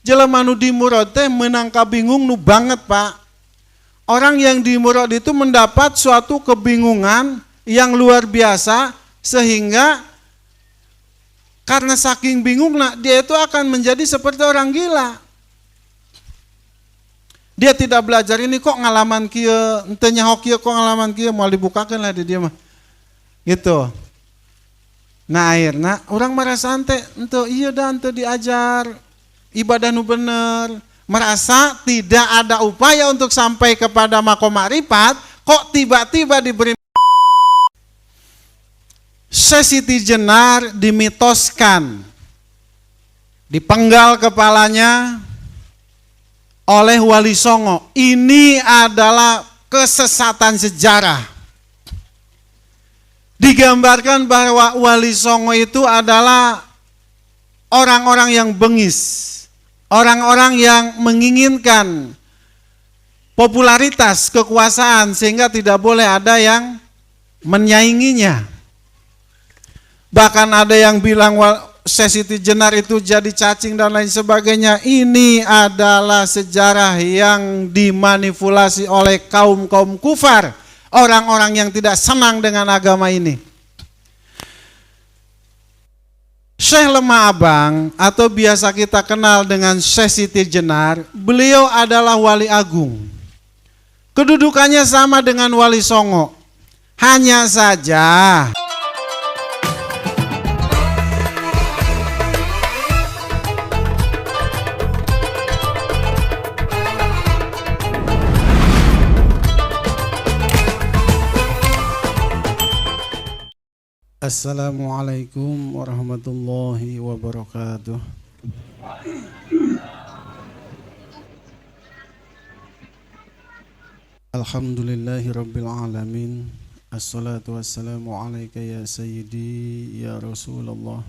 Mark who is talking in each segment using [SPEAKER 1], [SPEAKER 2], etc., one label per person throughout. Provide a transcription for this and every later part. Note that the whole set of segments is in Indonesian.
[SPEAKER 1] Jelema nu dimurod teh meunang kabingung nu banget, Pak. Orang yang dimurod itu mendapat suatu kebingungan yang luar biasa sehingga karena saking bingungnya dia itu akan menjadi seperti orang gila. Dia tidak belajar ini kok ngalaman kieu, henteu nyaho kieu kok ngalaman kieu, moal dibukakeun lah di dia mah. Gitu. Nah akhirnya orang merasa ente iya dan ente diajar ibadah nu bener, merasa tidak ada upaya untuk sampai kepada makom ma'rifat, kok tiba-tiba diberi Sesiti Jenar dimitoskan, dipenggal kepalanya oleh Wali Songo. Ini adalah kesesatan sejarah. Digambarkan bahwa Wali Songo itu adalah orang-orang yang bengis, orang-orang yang menginginkan popularitas, kekuasaan, sehingga tidak boleh ada yang menyainginya. Bahkan ada yang bilang Sesiti Jenar itu jadi cacing dan lain sebagainya. Ini adalah sejarah yang dimanipulasi oleh kaum-kaum kufar, orang-orang yang tidak senang dengan agama ini. Syekh Lemah Abang atau biasa kita kenal dengan Syekh Siti Jenar, beliau adalah wali agung. Kedudukannya sama dengan Wali Songo. Hanya saja Assalamualaikum warahmatullahi wabarakatuh. Alhamdulillahi rabbil alamin. Assalatu wassalamu alaika ya sayyidi ya Rasulullah.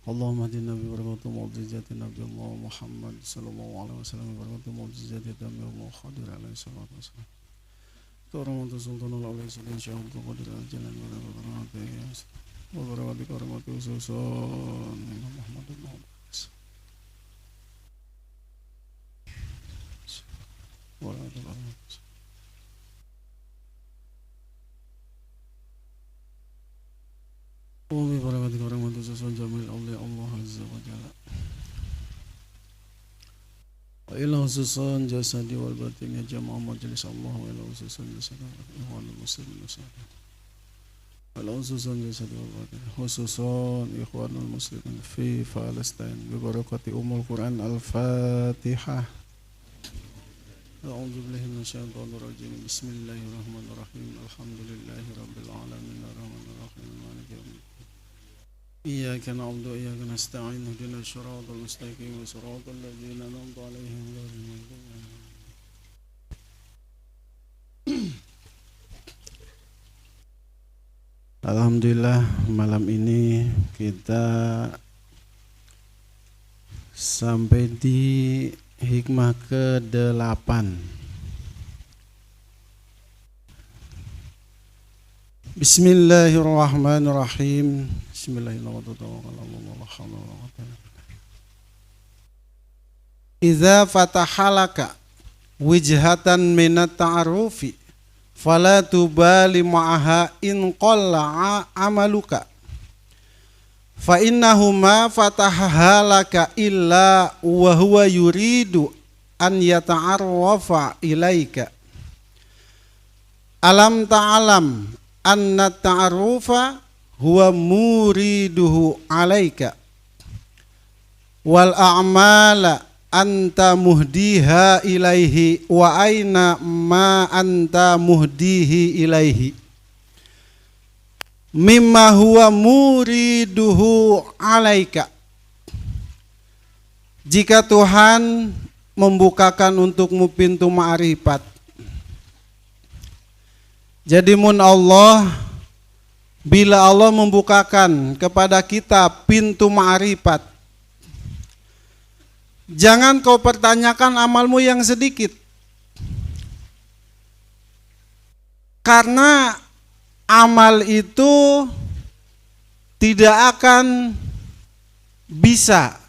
[SPEAKER 1] Allahumma hadina bi barakati mu'jizati Nabi Allah Muhammad sallallahu alaihi wasallam, barakati mu'jizati Nabi Allah Khadir alaihi salatu wassalam. Karamatu sultanul alaihi sallallahu alaihi wasallam, qadir al-jalan wa barakati karamatu susun Muhammadullah. Wa barakati karamatu susun jamil Allah azza wa jalla. Wa ila khususan jasadi wal batin ya jamaah majelis Allah, wa ila khususan jasadi ikhwanul muslimin salih, wa ila khususan jasadi wal batin khususan ikhwanul muslimin fi Palestin bi barakati umul Quran al-Fatihah. A'udzu billahi minasyaitonir rajim. Bismillahirrahmanirrahim. Alhamdulillahi rabbil alamin arrahmanir rahim maliki yaumiddin. Iyyaka na'budu wa iyyaka nasta'in ihdinas siratal mustaqim siratal ladzina an'amta 'alaihim ghairil maghdubi 'alaihim. Alhamdulillah, malam ini kita sampai di hikmah ke-8. Bismillahirrahmanirrahim. Bismillahirrahmanirrahim. Idza fatahalaka wijhatan minat ta'arufi fala tubali ma'aha in qalla amaluka fa innahuma fatahalaka illa wa huwa yuridu an yata'arrafa ilaika. Alam ta'alam anna ta'arufa huwa muriduhu alaika wal a'mala anta muhdiha ilaihi wa aina ma anta muhdihi ilaihi mimma huwa muriduhu alaika. Jika Tuhan membukakan untukmu pintu ma'rifat, jadi bila Allah membukakan kepada kita pintu ma'rifat, jangan kau pertanyakan amalmu yang sedikit, karena amal itu tidak akan bisa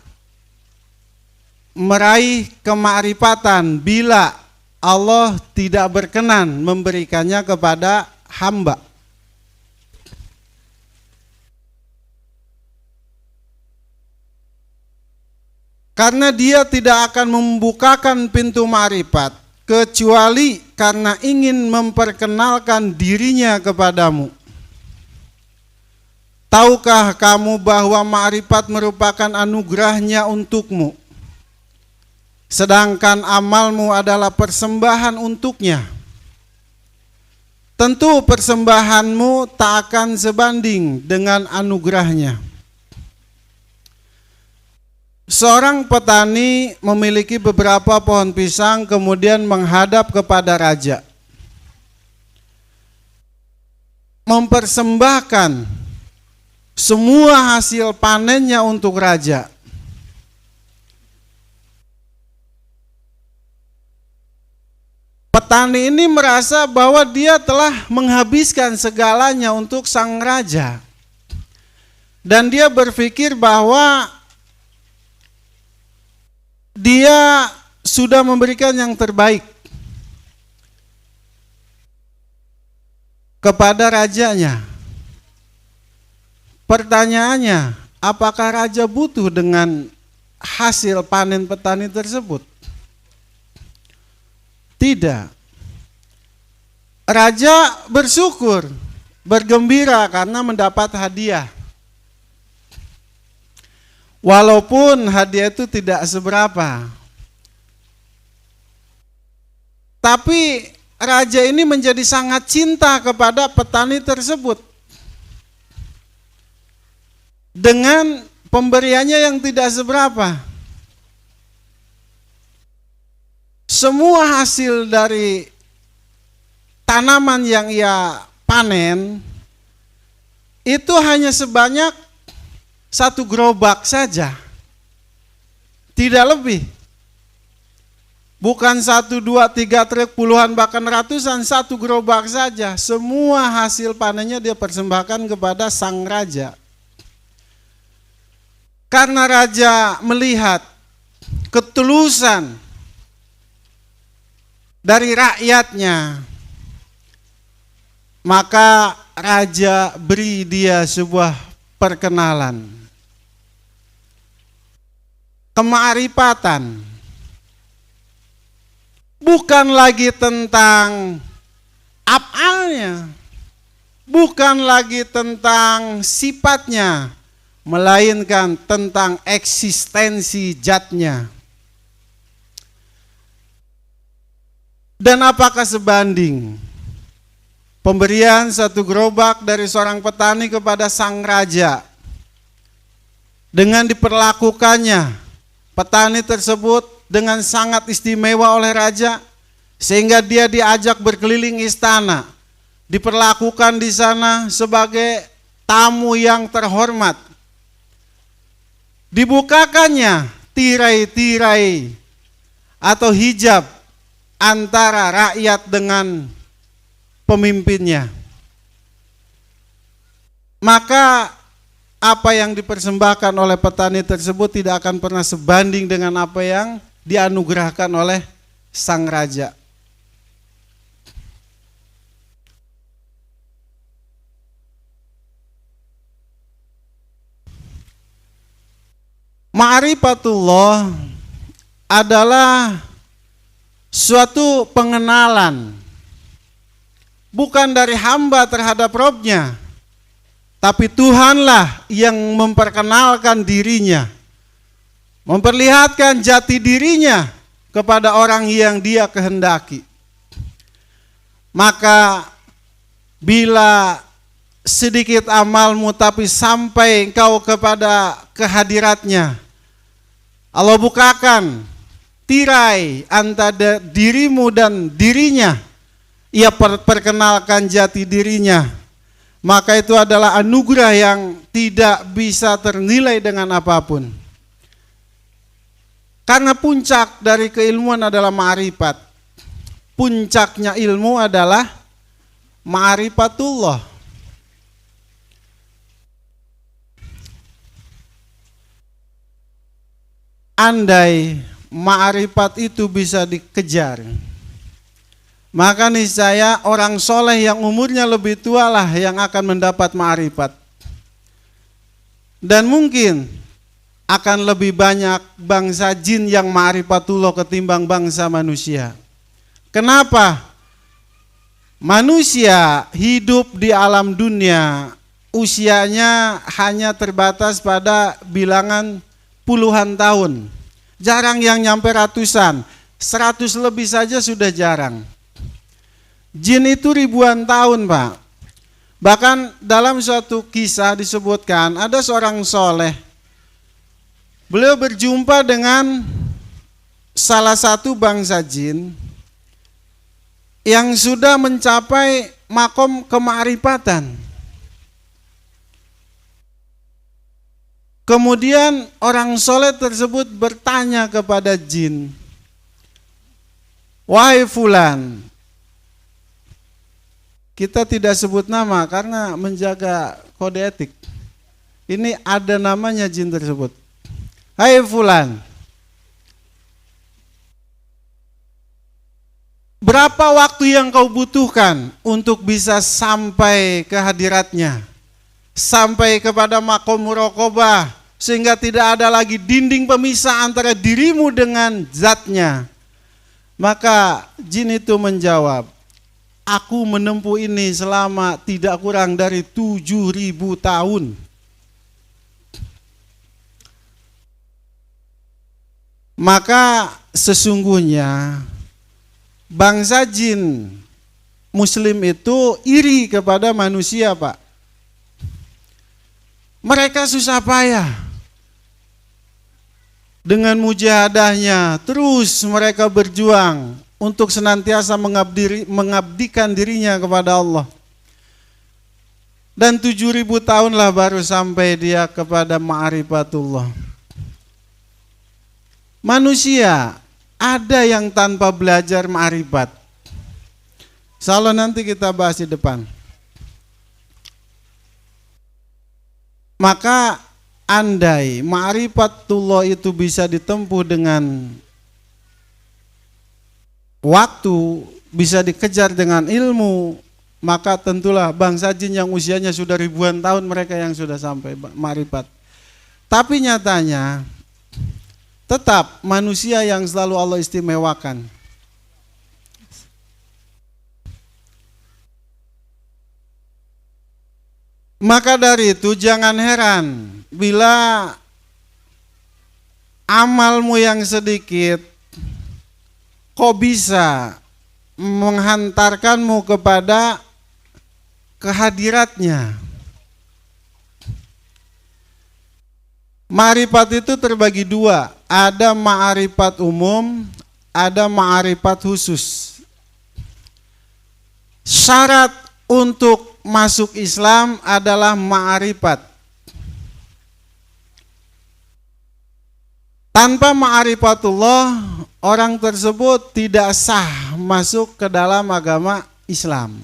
[SPEAKER 1] meraih kemakrifatan bila Allah tidak berkenan memberikannya kepada hamba. Karena dia tidak akan membukakan pintu ma'rifat kecuali karena ingin memperkenalkan dirinya kepadamu. Tahukah kamu bahwa ma'rifat merupakan anugerahnya untukmu, sedangkan amalmu adalah persembahan untuknya? Tentu persembahanmu tak akan sebanding dengan anugerahnya. Seorang petani memiliki beberapa pohon pisang, kemudian menghadap kepada raja, mempersembahkan semua hasil panennya untuk raja. Petani ini merasa bahwa dia telah menghabiskan segalanya untuk sang raja, dan dia berpikir bahwa dia sudah memberikan yang terbaik kepada rajanya. Pertanyaannya, apakah raja butuh dengan hasil panen petani tersebut? Tidak. Raja bersyukur, bergembira karena mendapat hadiah. Walaupun hadiah itu tidak seberapa. Tapi raja ini menjadi sangat cinta kepada petani tersebut. Dengan pemberiannya yang tidak seberapa. Semua hasil dari tanaman yang ia panen itu hanya sebanyak 1 gerobak saja, tidak lebih. Bukan 1, 2, 3 truk, puluhan bahkan ratusan, 1 gerobak saja. Semua hasil panennya dia persembahkan kepada sang raja. Karena raja melihat ketulusan dari rakyatnya, maka raja beri dia sebuah perkenalan. Kemakrifatan bukan lagi tentang af'alnya, bukan lagi tentang sifatnya, melainkan tentang eksistensi zatnya. Dan apakah sebanding pemberian 1 gerobak dari seorang petani kepada sang raja dengan diperlakukannya petani tersebut dengan sangat istimewa oleh raja, sehingga dia diajak berkeliling istana, diperlakukan di sana sebagai tamu yang terhormat, dibukakannya tirai-tirai atau hijab antara rakyat dengan pemimpinnya. Maka apa yang dipersembahkan oleh petani tersebut tidak akan pernah sebanding dengan apa yang dianugerahkan oleh sang raja. Ma'rifatullah adalah suatu pengenalan bukan dari hamba terhadap Robnya, tapi Tuhanlah yang memperkenalkan dirinya, memperlihatkan jati dirinya kepada orang yang dia kehendaki. Maka bila sedikit amalmu tapi sampai engkau kepada kehadiratnya, Allah bukakan tirai antara dirimu dan dirinya, ia perkenalkan jati dirinya, maka itu adalah anugerah yang tidak bisa ternilai dengan apapun. Karena puncak dari keilmuan adalah ma'rifat. Puncaknya ilmu adalah ma'rifatullah. Andai ma'rifat itu bisa dikejar, maka niscaya orang soleh yang umurnya lebih tua lah yang akan mendapat ma'rifat. Dan mungkin akan lebih banyak bangsa jin yang ma'rifatullah ketimbang bangsa manusia. Kenapa? Manusia hidup di alam dunia, usianya hanya terbatas pada bilangan puluhan tahun. Jarang yang nyampe ratusan, 100 lebih saja sudah jarang. Jin itu ribuan tahun, Pak. Bahkan dalam suatu kisah disebutkan ada seorang soleh. Beliau berjumpa dengan salah satu bangsa jin yang sudah mencapai makom kema'rifatan. Kemudian orang soleh tersebut bertanya kepada jin, "Wahai fulan," kita tidak sebut nama karena menjaga kode etik. Ini ada namanya jin tersebut. "Hai fulan, berapa waktu yang kau butuhkan untuk bisa sampai ke hadiratnya, sampai kepada makom muraqabah, sehingga tidak ada lagi dinding pemisah antara dirimu dengan zatnya?" Maka jin itu menjawab, "Aku menempuh ini selama tidak kurang dari 7.000 tahun. Maka sesungguhnya bangsa jin muslim itu iri kepada manusia, Pak. Mereka susah payah. Dengan mujahadahnya terus mereka berjuang untuk senantiasa mengabdikan dirinya kepada Allah. Dan 7.000 tahunlah baru sampai dia kepada ma'rifatullah. Manusia ada yang tanpa belajar ma'rifat. Insyaallah nanti kita bahas di depan. Maka andai ma'rifatullah itu bisa ditempuh dengan waktu, bisa dikejar dengan ilmu, maka tentulah bangsa jin yang usianya sudah ribuan tahun mereka yang sudah sampai ma'rifat. Tapi nyatanya tetap manusia yang selalu Allah istimewakan. Maka dari itu jangan heran bila amalmu yang sedikit kok bisa menghantarkanmu kepada kehadiratnya. Ma'rifat itu terbagi dua, ada ma'rifat umum, ada ma'rifat khusus. Syarat untuk masuk Islam adalah ma'rifat. Tanpa ma'rifatullah, orang tersebut tidak sah masuk ke dalam agama Islam.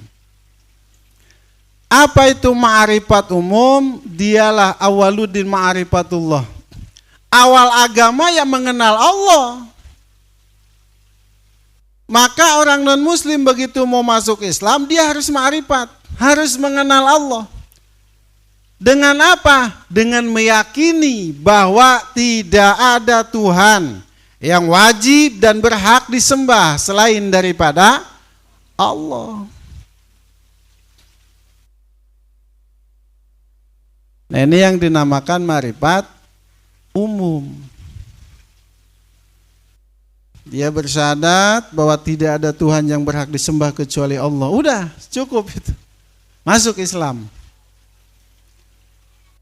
[SPEAKER 1] Apa itu ma'rifat umum? Dialah awaluddin ma'rifatullah. Awal agama yang mengenal Allah. Maka orang non muslim begitu mau masuk Islam, dia harus ma'rifat, harus mengenal Allah. Dengan apa? Dengan meyakini bahwa tidak ada Tuhan yang wajib dan berhak disembah selain daripada Allah. Nah, ini yang dinamakan ma'rifat umum. Dia bersyahadat bahwa tidak ada Tuhan yang berhak disembah kecuali Allah. Udah, cukup itu. Masuk Islam.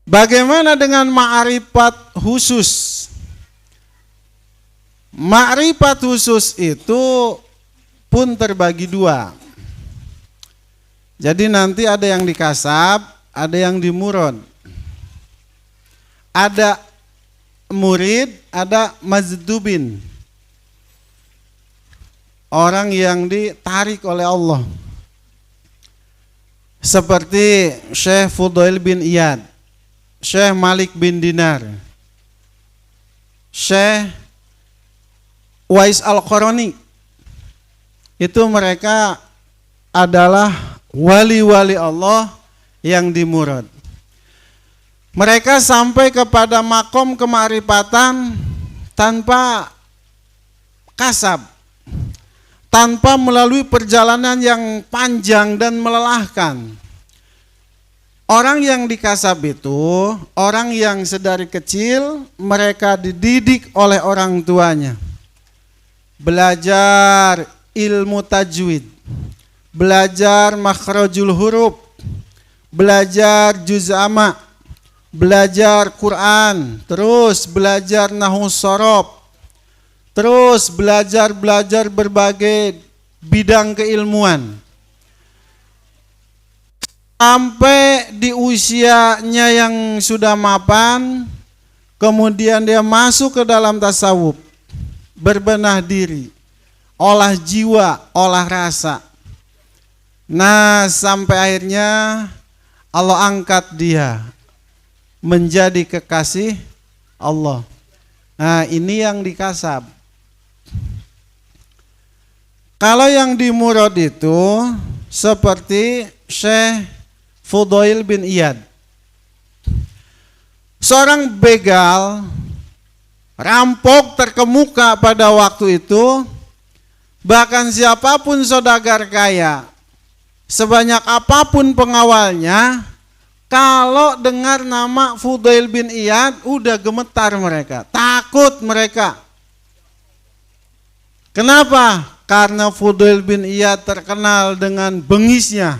[SPEAKER 1] Bagaimana dengan ma'rifat khusus? Ma'rifat khusus itu pun terbagi dua. Jadi nanti ada yang dikasab, ada yang dimurad. Ada murid, ada majdubin. Orang yang ditarik oleh Allah. Seperti Syekh Fudail bin Iyad, Syekh Malik bin Dinar, Syekh Uwais Al-Qarani. Itu mereka adalah wali-wali Allah yang dimurad. Mereka sampai kepada makom kemarifatan tanpa kasab, tanpa melalui perjalanan yang panjang dan melelahkan. Orang yang dikasab itu, orang yang sedari kecil mereka dididik oleh orang tuanya. Belajar ilmu tajwid, belajar makhrajul huruf, belajar juz amma, belajar Quran, terus belajar nahwu shorof, terus belajar berbagai bidang keilmuan. Sampai di usianya yang sudah mapan, kemudian dia masuk ke dalam tasawuf, berbenah diri, olah jiwa, olah rasa. Nah, sampai akhirnya Allah angkat dia menjadi kekasih Allah. Nah, ini yang dikasab. Kalau yang dimurad itu seperti Syekh Fudail bin Iyad, seorang begal, rampok terkemuka pada waktu itu. Bahkan siapapun saudagar kaya, sebanyak apapun pengawalnya, kalau dengar nama Fudail bin Iyad, udah gemetar mereka, takut mereka. Kenapa? Karena Fudail bin Iyad terkenal dengan bengisnya,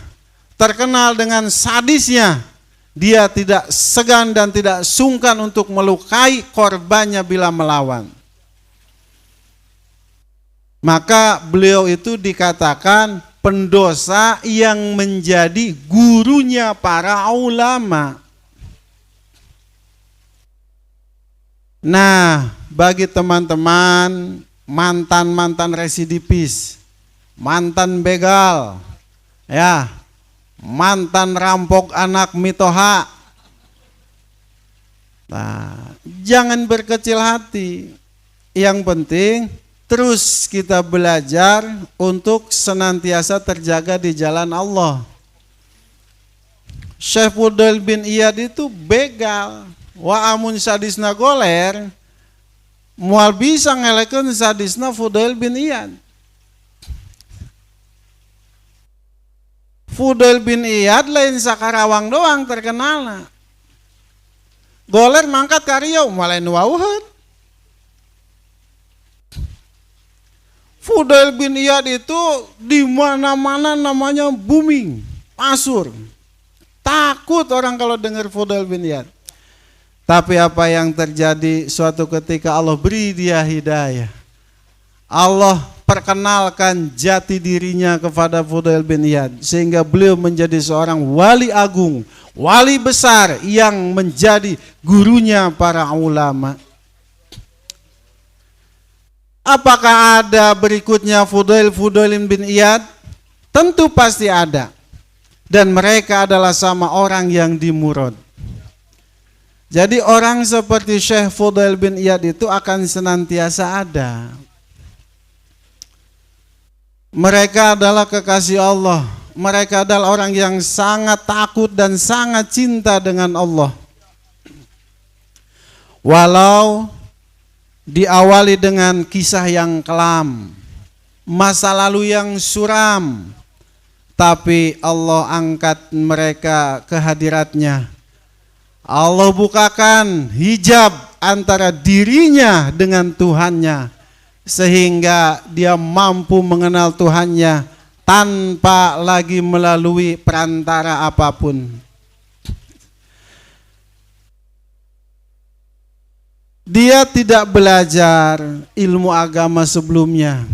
[SPEAKER 1] terkenal dengan sadisnya. Dia tidak segan dan tidak sungkan untuk melukai korbannya bila melawan. Maka beliau itu dikatakan pendosa yang menjadi gurunya para ulama. Nah, bagi teman-teman mantan-mantan residivis, mantan begal, ya, mantan rampok anak mitoha, nah, jangan berkecil hati. Yang penting terus kita belajar untuk senantiasa terjaga di jalan Allah. Syekh Fudail bin Iyad itu begal, wa amun sadisna goler, mual bisa ngelekeun sadisna Fudail bin Iyad. Fudail bin Iyad lain sakarawang doang terkenalna. Goler mangkat karyo malain wauheun. Fudail bin Iyad itu di mana-mana namanya booming, masur. Takut orang kalau dengar Fudail bin Iyad. Tapi apa yang terjadi suatu ketika Allah beri dia hidayah. Allah perkenalkan jati dirinya kepada Fudail bin Iyad sehingga beliau menjadi seorang wali agung, wali besar yang menjadi gurunya para ulama. Apakah ada berikutnya Fudail bin Iyad? Tentu pasti ada. Dan mereka adalah sama orang yang dimurad. Jadi orang seperti Syekh Fudail bin Iyad itu akan senantiasa ada. Mereka adalah kekasih Allah. Mereka adalah orang yang sangat takut dan sangat cinta dengan Allah. Walau diawali dengan kisah yang kelam, masa lalu yang suram, tapi Allah angkat mereka ke hadiratnya. Allah bukakan hijab antara dirinya dengan Tuhannya, sehingga dia mampu mengenal Tuhannya tanpa lagi melalui perantara apapun. Dia tidak belajar ilmu agama sebelumnya,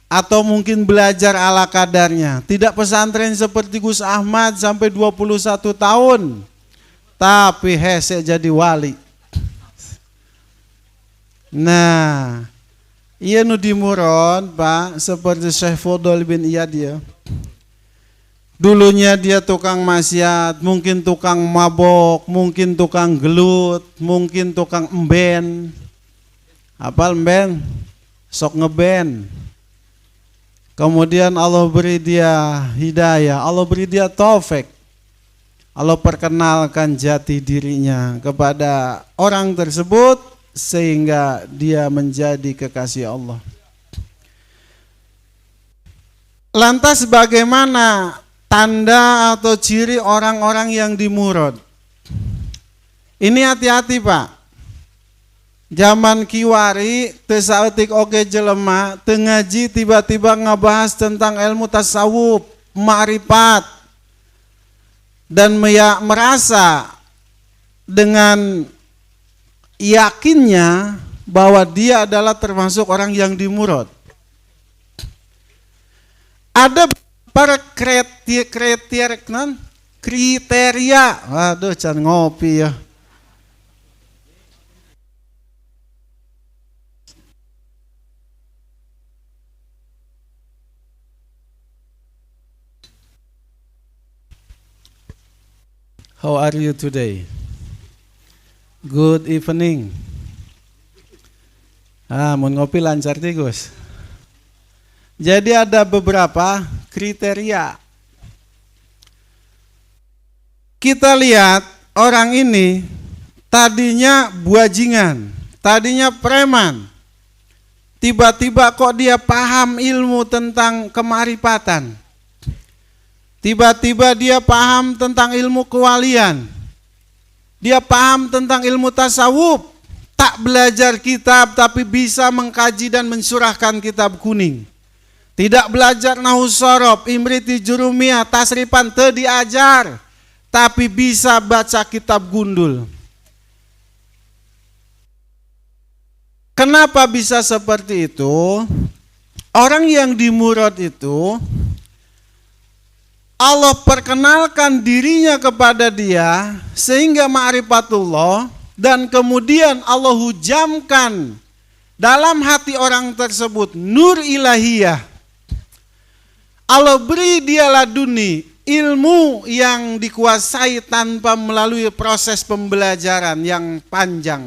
[SPEAKER 1] atau mungkin belajar ala kadarnya. Tidak pesantren seperti Gus Ahmad sampai 21 tahun, tapi hese jadi wali. Nah, iya nu dimurad Pak, seperti Syekh Fudail bin Iyad ya. Dulunya dia tukang maksiat, mungkin tukang mabok, mungkin tukang gelut, mungkin tukang emben. Apal emben? sok ngeband. Kemudian Allah beri dia hidayah, Allah beri dia taufik. Allah perkenalkan jati dirinya kepada orang tersebut sehingga dia menjadi kekasih Allah. Lantas bagaimana tanda atau ciri orang-orang yang dimurad? Ini hati-hati Pak. Zaman kiwari tesautik oke jelema tengaji tiba-tiba ngebahas tentang ilmu tasawuf, ma'rifat, dan merasa dengan yakinnya bahwa dia adalah termasuk orang yang dimurad. Ada para kriteria, waduh can ngopi ya. How are you today? Good evening. Mau ngopi lancar Gus. Jadi ada beberapa kriteria. Kita lihat orang ini tadinya buajingan, tadinya preman. Tiba-tiba kok dia paham ilmu tentang kemarifatan. Tiba-tiba dia paham tentang ilmu kewalian. Dia paham tentang ilmu tasawuf. Tak belajar kitab tapi bisa mengkaji dan mensurahkan kitab kuning. Tidak belajar nahwu sorof, imriti jurumiyah, tasrifan teu diajar. Tapi bisa baca kitab gundul. Kenapa bisa seperti itu? Orang yang dimurad itu Allah perkenalkan dirinya kepada dia sehingga ma'rifatullah, dan kemudian Allah hujamkan dalam hati orang tersebut nur ilahiyah. Allah beri dia laduni ilmu yang dikuasai tanpa melalui proses pembelajaran yang panjang.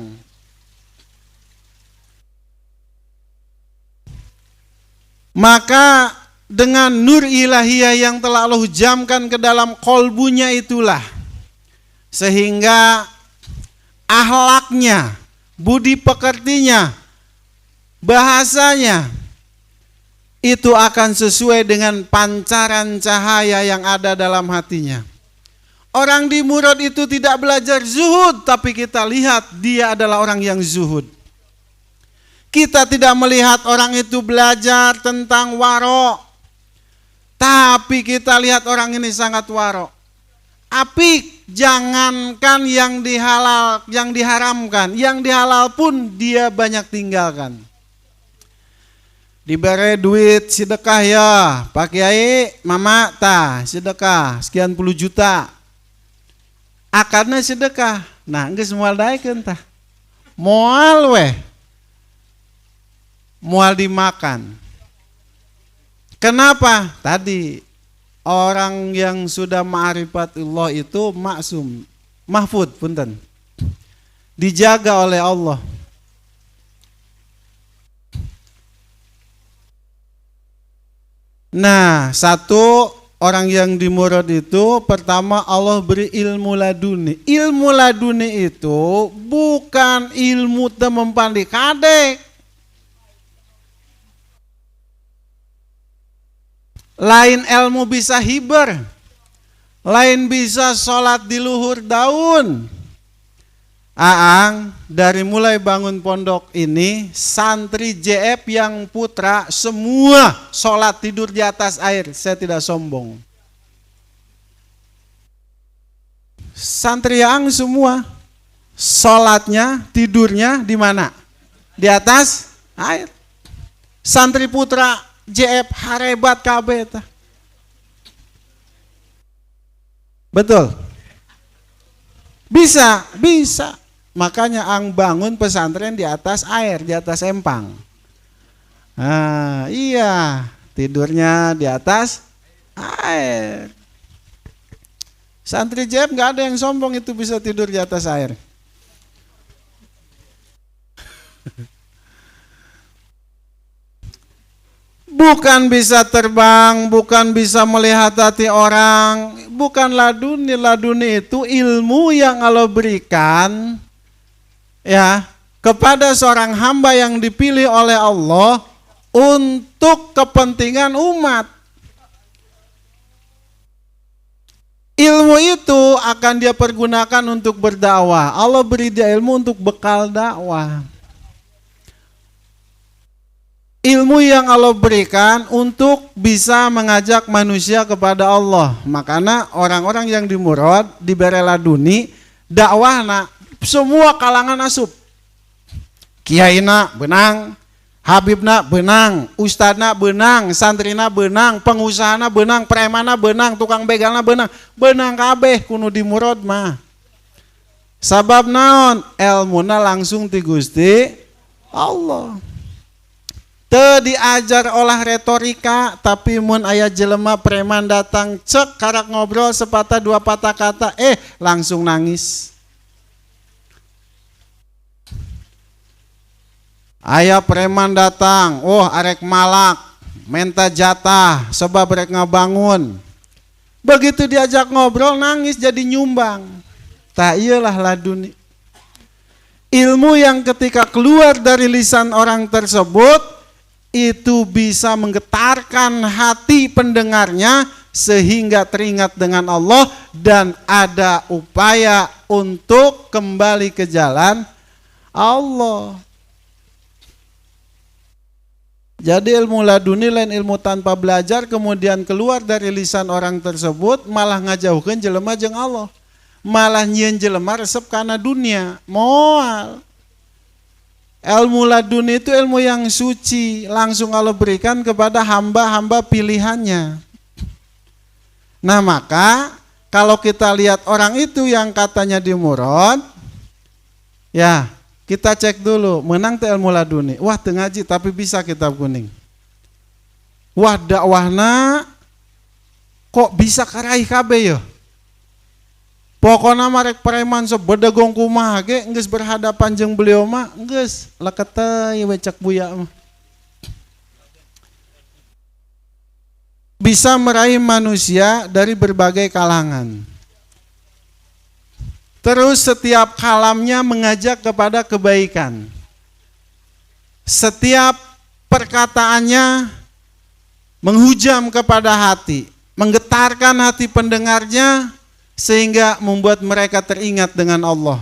[SPEAKER 1] Maka dengan nur ilahiyah yang telah Allah hujamkan ke dalam kolbunya itulah, sehingga akhlaknya, budi pekertinya, bahasanya, itu akan sesuai dengan pancaran cahaya yang ada dalam hatinya. Orang dimurad itu tidak belajar zuhud, tapi kita lihat dia adalah orang yang zuhud. Kita tidak melihat orang itu belajar tentang waro, tapi kita lihat orang ini sangat waro. Apik, jangankan yang diharamkan, yang dihalal pun dia banyak tinggalkan. Diberi duit sedekah ya, Pak Kiai, mama tah sedekah sekian puluh juta. Akarna sedekah. Nah, geus moal daekeun tah. Moal weh. Moal dimakan. Kenapa? Tadi orang yang sudah ma'rifatullah itu maksum, mahfud punten. Dijaga oleh Allah. Nah, satu orang yang dimurad itu pertama Allah beri ilmu laduni. Ilmu laduni itu bukan ilmu temempandi kadek. Lain ilmu bisa hiber, lain bisa sholat di luhur daun. Aang dari mulai bangun pondok ini, santri JF yang putra semua sholat tidur di atas air. Saya tidak sombong. Santri yang semua sholatnya, tidurnya di mana? Di atas air. Santri putra JF harebat kabeh tah. Betul. Bisa. Makanya ang bangun pesantren di atas air, di atas empang. Iya, tidurnya di atas air. Santri JF nggak ada yang sombong itu bisa tidur di atas air. Bukan bisa terbang, bukan bisa melihat hati orang, bukan laduni. Laduni itu ilmu yang Allah berikan ya kepada seorang hamba yang dipilih oleh Allah untuk kepentingan umat. Ilmu itu akan dia pergunakan untuk berdakwah. Allah beri dia ilmu untuk bekal dakwah. Ilmu yang Allah berikan untuk bisa mengajak manusia kepada Allah. Makanya orang-orang yang di Murad, di Bereladuni, dakwahna semua kalangan asup. Kiaina benang, Habibna benang, Ustadna benang, santrina benang, pengusahana benang, premana benang, tukang begalna benang, benang kabeh kuno di Murad mah. Sabab naon? Ilmuna langsung ti Gusti Allah. Teu diajar olah retorika, tapi mun aya jelema preman datang cek karak ngobrol sepatah dua patah kata, langsung nangis. Aya preman datang, arek malak, menta jatah, sebab rek ngabangun. Begitu diajak ngobrol nangis jadi nyumbang. Tak iyalah laduni. Ilmu yang ketika keluar dari lisan orang tersebut itu bisa menggetarkan hati pendengarnya sehingga teringat dengan Allah dan ada upaya untuk kembali ke jalan Allah. Jadi ilmu laduni lain ilmu tanpa belajar kemudian keluar dari lisan orang tersebut malah ngajauhkeun jelema jeung Allah. Malah nyieun jelema resep kana dunia, moal. Ilmu laduni itu ilmu yang suci, langsung Allah berikan kepada hamba-hamba pilihannya. Nah maka kalau kita lihat orang itu yang katanya di Murad, ya kita cek dulu, menang teh ilmu laduni. Wah teu ngaji tapi bisa kitab kuning. Wah dakwahna kok bisa karaih kabeh ya? Pokona marek preman sebedegong kumaha ge geus berhadapan jeung beliau mah geus leket teh we cek buya mah. Bisa meraih manusia dari berbagai kalangan. Terus setiap kalamnya mengajak kepada kebaikan. Setiap perkataannya menghujam kepada hati, menggetarkan hati pendengarnya sehingga membuat mereka teringat dengan Allah.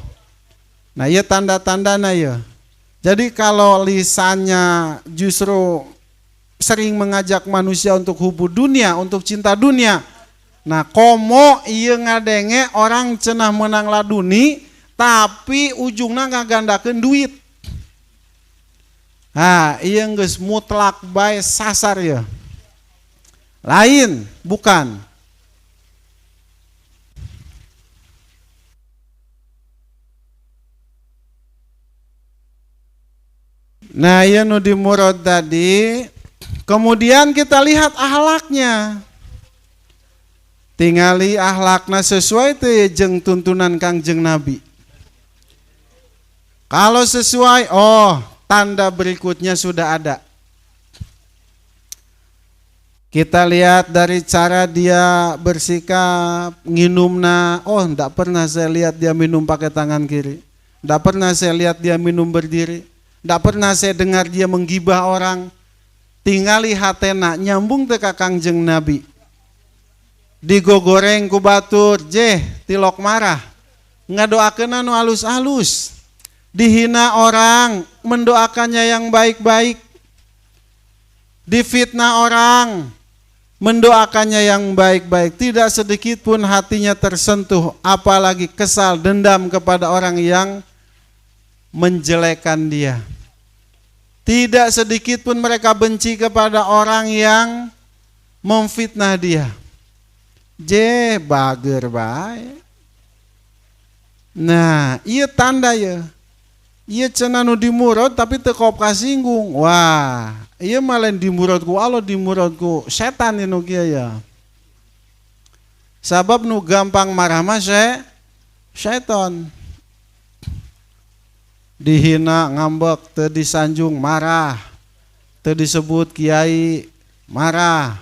[SPEAKER 1] Nah ya tanda-tandanya ya. Jadi kalau lisannya justru sering mengajak manusia untuk hubu dunia, untuk cinta dunia. Nah komo iya ngadenge orang cenah menang laduni tapi ujungnya ngagandakeun duit. Nah iya geus mutlak bae sasar ya. Lain bukan. Nah ya nu di Murad tadi, kemudian kita lihat ahlaknya. Tingali ahlakna sesuai teh jeung tuntunan Kangjeng Nabi. Kalau sesuai, tanda berikutnya sudah ada. Kita lihat dari cara dia bersikap, nginumna, enggak pernah saya lihat dia minum pakai tangan kiri. Enggak pernah saya lihat dia minum berdiri. Tidak pernah saya dengar dia menggibah orang. Tingali hatena nyambung teh ka Kangjeng Nabi. Digogoreng ku batur, tilok marah. Ngadoakeun anu alus-alus. Dihina orang, mendoakannya yang baik-baik. Difitnah orang, mendoakannya yang baik-baik. Tidak sedikit pun hatinya tersentuh, apalagi kesal, dendam kepada orang yang menjelekan dia. Tidak sedikit pun mereka benci kepada orang yang memfitnah dia. Bager bae. Nah, ieu tanda ya. Ieu cenah nu di Murad tapi teu kop kasinggung. Wah, ieu mah lain di Murad ku Allah, di Murad ku setan nu kieu ya. Sabab nu gampang marah mah setan. Dihina ngambek, teu disanjung marah, teu disebut kiai marah.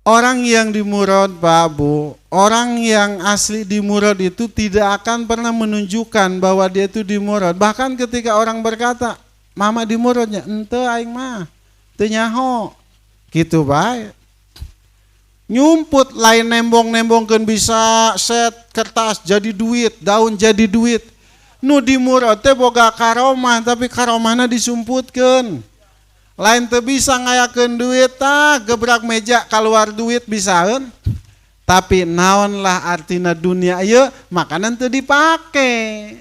[SPEAKER 1] Orang yang di murad, Pak Bu, orang yang asli di murad itu tidak akan pernah menunjukkan bahwa dia itu di murad. Bahkan ketika orang berkata, mama di muradnya, ente aing mah, teu nyaho. Gitu bae. Nyumput lain nembong-nembongkeun bisa set kertas jadi duit, daun jadi duit. Nu di murad teh boga karomah tapi karomahna disumputkeun. Lain teu bisa ngayakeun duit gebrak meja keluar duit bisaeun. Tapi naonlah artina dunia ieu makanan teu dipake.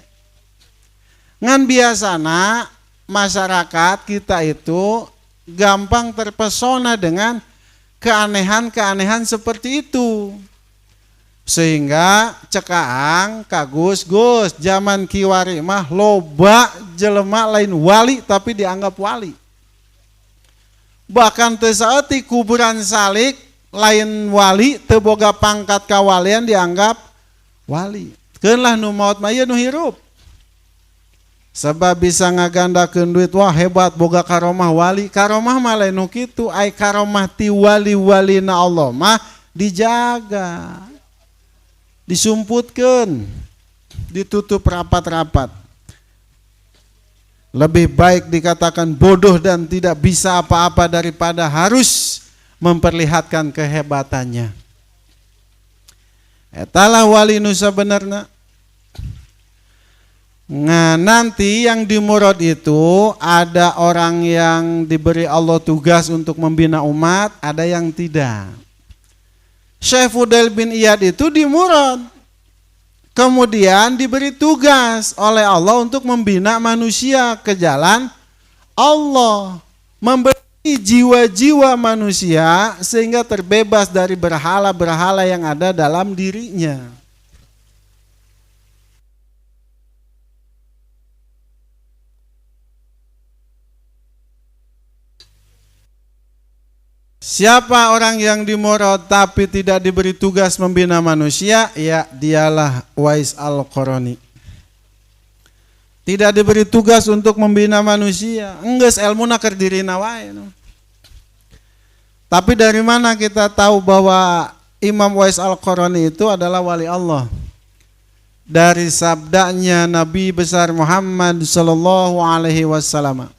[SPEAKER 1] Ngan biasana masyarakat kita itu gampang terpesona dengan keanehan-keanehan seperti itu. Sehingga cekaang kagus Gus zaman kiwari mah loba jelema lain wali tapi dianggap wali. Bahkan teu saeutik kuburan salik lain wali teu boga pangkat kawalian dianggap wali. Keun lah nu maot mah ieu nu hirup. Sebab bisa ngagandakeun duit wah hebat boga karomah wali. Karomah mah lain nu kitu, ai karomah ti wali-walina Allah mah dijaga. Disumputkeun, ditutup rapat-rapat. Lebih baik dikatakan bodoh dan tidak bisa apa-apa daripada harus memperlihatkan kehebatannya. Etalah wali nu sabenerna. Nah nanti yang di murad itu ada orang yang diberi Allah tugas untuk membina umat, ada yang tidak. Syekh Fudail bin Iyad itu di murad. Kemudian diberi tugas oleh Allah untuk membina manusia ke jalan Allah. Memberi jiwa-jiwa manusia sehingga terbebas dari berhala-berhala yang ada dalam dirinya. Siapa orang yang di murad tapi tidak diberi tugas membina manusia? Ya dialah Uwais Al-Qarani. Tidak diberi tugas untuk membina manusia. Enggeus elmuna keur dirina wae. Tapi dari mana kita tahu bahwa Imam Uwais Al-Qarani itu adalah wali Allah? Dari sabdanya Nabi besar Muhammad sallallahu alaihi wasallam.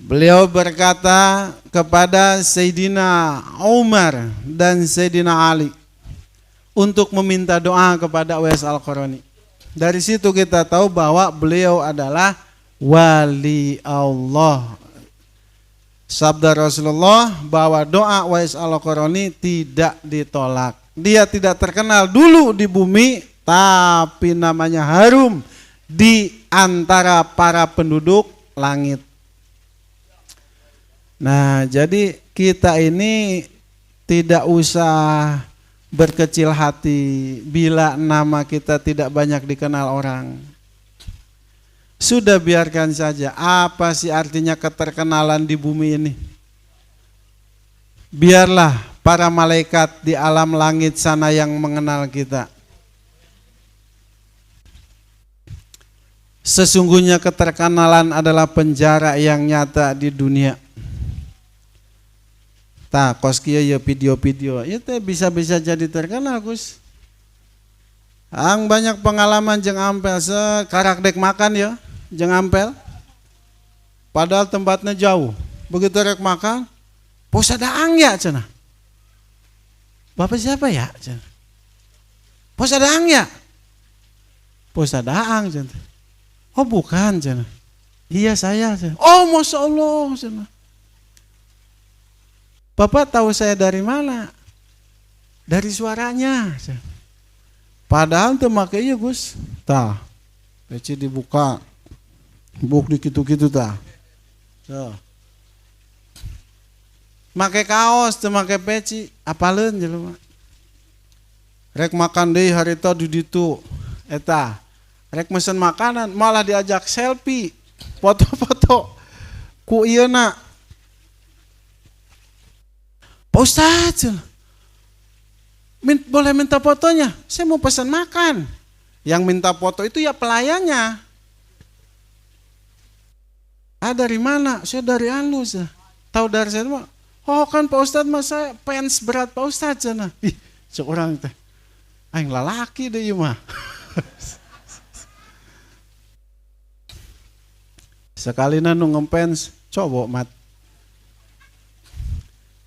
[SPEAKER 1] Beliau berkata kepada Sayyidina Umar dan Sayyidina Ali untuk meminta doa kepada Uwais Al-Qarani. Dari situ kita tahu bahwa beliau adalah wali Allah. Sabda Rasulullah bahwa doa Uwais Al-Qarani tidak ditolak. Dia tidak terkenal dulu di bumi, tapi namanya harum di antara para penduduk langit. Nah, jadi kita ini tidak usah berkecil hati bila nama kita tidak banyak dikenal orang. Sudah biarkan saja. Apa sih artinya keterkenalan di bumi ini? Biarlah para malaikat di alam langit sana yang mengenal kita. Sesungguhnya keterkenalan adalah penjara yang nyata di dunia. Tah kos kieu ya video-video, ieu teh bisa-bisa jadi terkenal Gus. Ang banyak pengalaman jeung ampel sekarak dek makan ya, jeung ampel. Padahal tempatnya jauh. Begitu rek makan, pos ada ang ya cenah. Bapak siapa ya cenah? Pos ada ang ya? Pos ada ang cenah. Oh bukan cenah. Iya saya cenah. Oh Masya Allah cenah. Bapak tahu saya dari mana? Dari suaranya. Padahal itu makanya Gus. Tah, peci dibuka. Buk dikitu-kitu tah. So. Make kaos, teu make peci. Apaleun jelema. Rek makan deui harita di ditu. Eta. Rek mesen makanan malah diajak selfie. Foto-foto. Ku ieuna. Pak Ustadz, boleh minta fotonya? Saya mau pesan makan. Yang minta foto itu ya pelayannya. Ah dari mana? Saya dari Anus. Tahu dari saya mah? Oh kan Pak Ustadz mah saya fans berat Pak Ustadz sana. Ih, seorang teh. Aing lalaki deh ieu mah. Sekalina nu ngefans coba mat.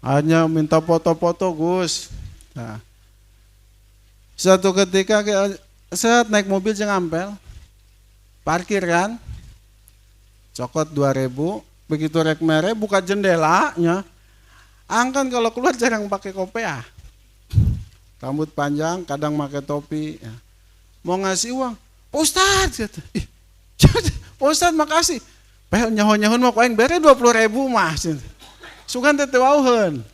[SPEAKER 1] Hanya minta foto-foto Gus. Nah. Suatu ketika saya naik mobil jeung ampel. Parkir kan. Cokot 2.000, begitu rek mere buka jendelanya. Angkan kalau keluar jarang pakai kopiah. Rambut panjang, kadang pakai topi. Ya. Mau ngasih uang, Pak Ustadz kata. Ih, Pak Ustadz makasih. Peh nyaho-nyahon mah koeng bere 20.000 mah. Sugan teh wauheun.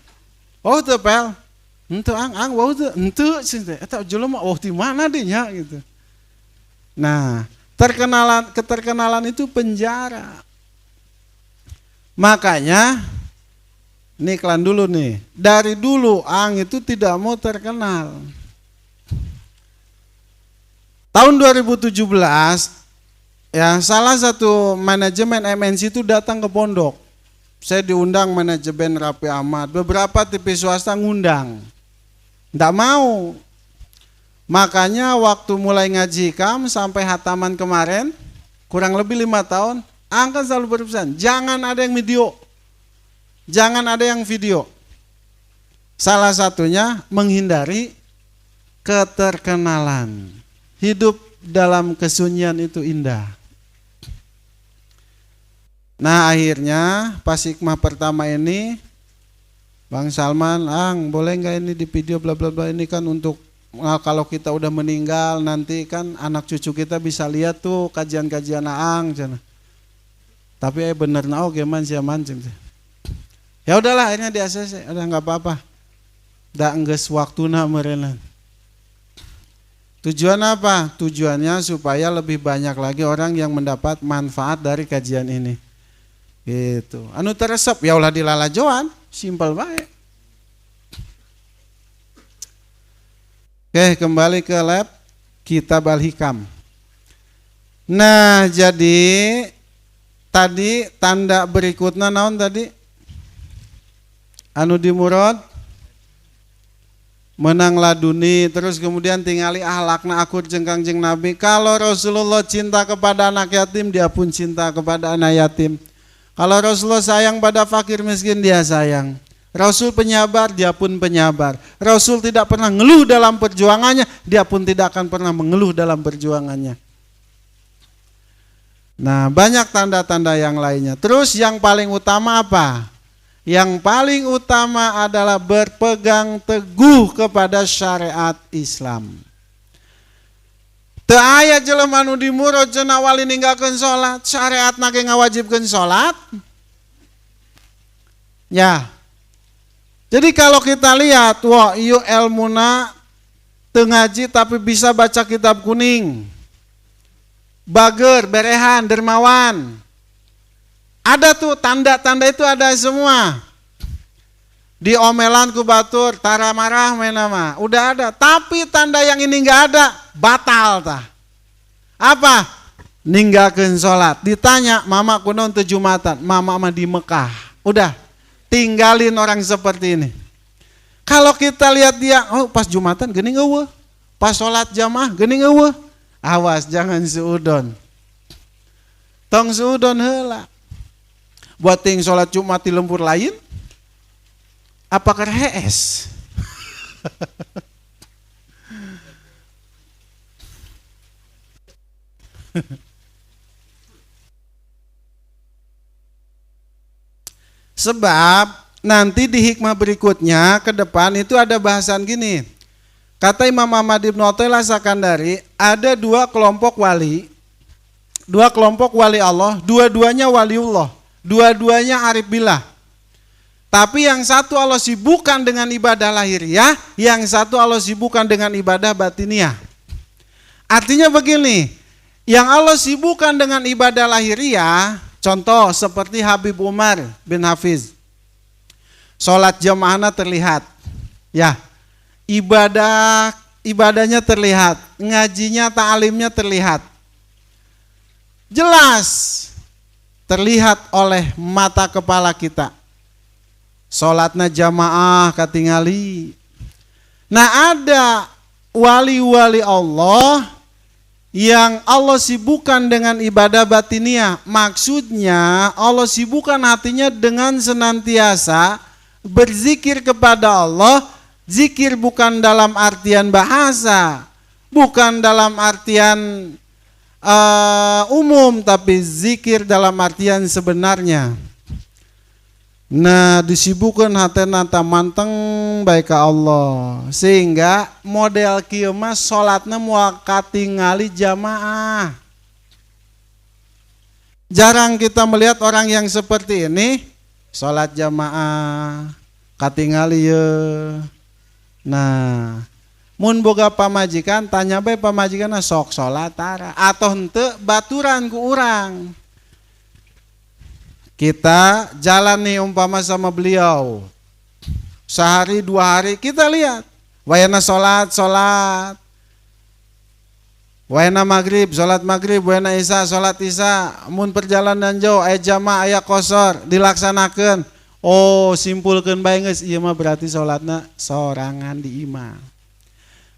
[SPEAKER 1] Oh teu pel. Henteu ang wau teu henteu cenah. Eta jelema wau di mana deui nya gitu. Nah, keterkenalan itu penjara. Makanya nih iklan dulu nih. Dari dulu ang itu tidak mau terkenal. Tahun 2017 ya salah satu manajemen MNC itu datang ke pondok. Saya diundang manajemen Raffi Ahmad. Beberapa TV swasta ngundang. Nggak mau. Makanya waktu mulai ngaji Hikam sampai hataman kemarin, kurang lebih 5 tahun, Angka selalu berpesan, jangan ada yang video. Jangan ada yang video. Salah satunya menghindari keterkenalan. Hidup dalam kesunyian itu indah. Nah akhirnya pas hikmah pertama ini, Bang Salman, boleh nggak ini di video bla bla bla, ini kan untuk kalau kita udah meninggal nanti kan anak cucu kita bisa lihat tuh kajian-kajian Aang cina. Tapi bener gimana sih mancing. Ya udahlah akhirnya di ACC, udah nggak apa-apa. Da enggeus waktuna meureun. Tujuan apa? Tujuannya supaya lebih banyak lagi orang yang mendapat manfaat dari kajian ini. Gitu. Anu teresep ya ulah dilalajoan, simpel bae. Oke, kembali ke lab Kitab Al-Hikam. Nah, jadi tadi tanda berikutnya naon tadi? Anu dimurad menang laduni, terus kemudian tingali ahlakna akur jeung Kangjeng Nabi. Kalau Rasulullah cinta kepada anak yatim, dia pun cinta kepada anak yatim. Kalau Rasulullah sayang pada fakir miskin, dia sayang. Rasul penyabar, dia pun penyabar. Rasul tidak pernah ngeluh dalam perjuangannya, dia pun tidak akan pernah mengeluh dalam perjuangannya. Nah, banyak tanda-tanda yang lainnya. Terus yang paling utama apa? Yang paling utama adalah berpegang teguh kepada syariat Islam. Teu aya jelema nu dimurod cenah wali ninggalkeun salat, syariatna ge ngawajibkeun salat. Ya. Jadi kalau kita lihat, wah ieu elmuna teu ngaji tapi bisa baca kitab kuning. Bager, berehan, dermawan. Ada tuh tanda-tanda itu ada semua. Diomelan ku batur, tara marah menama, udah ada. Tapi tanda yang ini enggak ada, batal tah. Apa? Ninggalkeun salat. Ditanya, mama kunaon teu Jumatan? Mama mah di Mekah. Udah, tinggalin orang seperti ini. Kalau kita lihat dia, oh pas Jumatan geuning eueuh. Pas salat jamaah geuning eueuh. Awas jangan suudon. Tong suudon heula. Buat ting sholat Jumat di lembur lain, apakah HS? Sebab nanti di hikmah berikutnya ke depan itu ada bahasan gini. Kata Imam Ahmad Ibn Athaillah Sakandari, ada dua kelompok wali Allah, dua-duanya waliullah. Dua-duanya arif billah. Tapi yang satu Allah sibukkan dengan ibadah lahiriah, yang satu Allah sibukkan dengan ibadah batiniah. Artinya begini, yang Allah sibukkan dengan ibadah lahiriah, contoh seperti Habib Umar bin Hafiz. Sholat jamaahnya terlihat. Ya, ibadahnya terlihat, ngajinya, ta'alimnya terlihat. Jelas. terlihat oleh mata kepala kita. Sholatna jamaah katingali. Nah ada wali-wali Allah yang Allah sibukkan dengan ibadah batiniah. Maksudnya Allah sibukkan hatinya dengan senantiasa berzikir kepada Allah. Zikir bukan dalam artian bahasa, bukan dalam artian umum, tapi zikir dalam artian sebenarnya. Nah disibukkan hati nata manteng baik Allah, sehingga model kieu mah salatna moal katingali jamaah. Jarang kita melihat orang yang seperti ini salat jamaah katingali ye. Nah mun boga pamajikan tanya bae pamajikan sok salat tara atau henteu baturan ku urang. Kita jalan nih umpama sama beliau sehari 2 hari kita lihat wayana sholat wayana maghrib sholat maghrib, wayana isya sholat isya, mun perjalanan jauh aya jamaah aya qosor dilaksanakan. Oh simpulkeun bae geus ieu mah berarti sholatna sorangan di imam.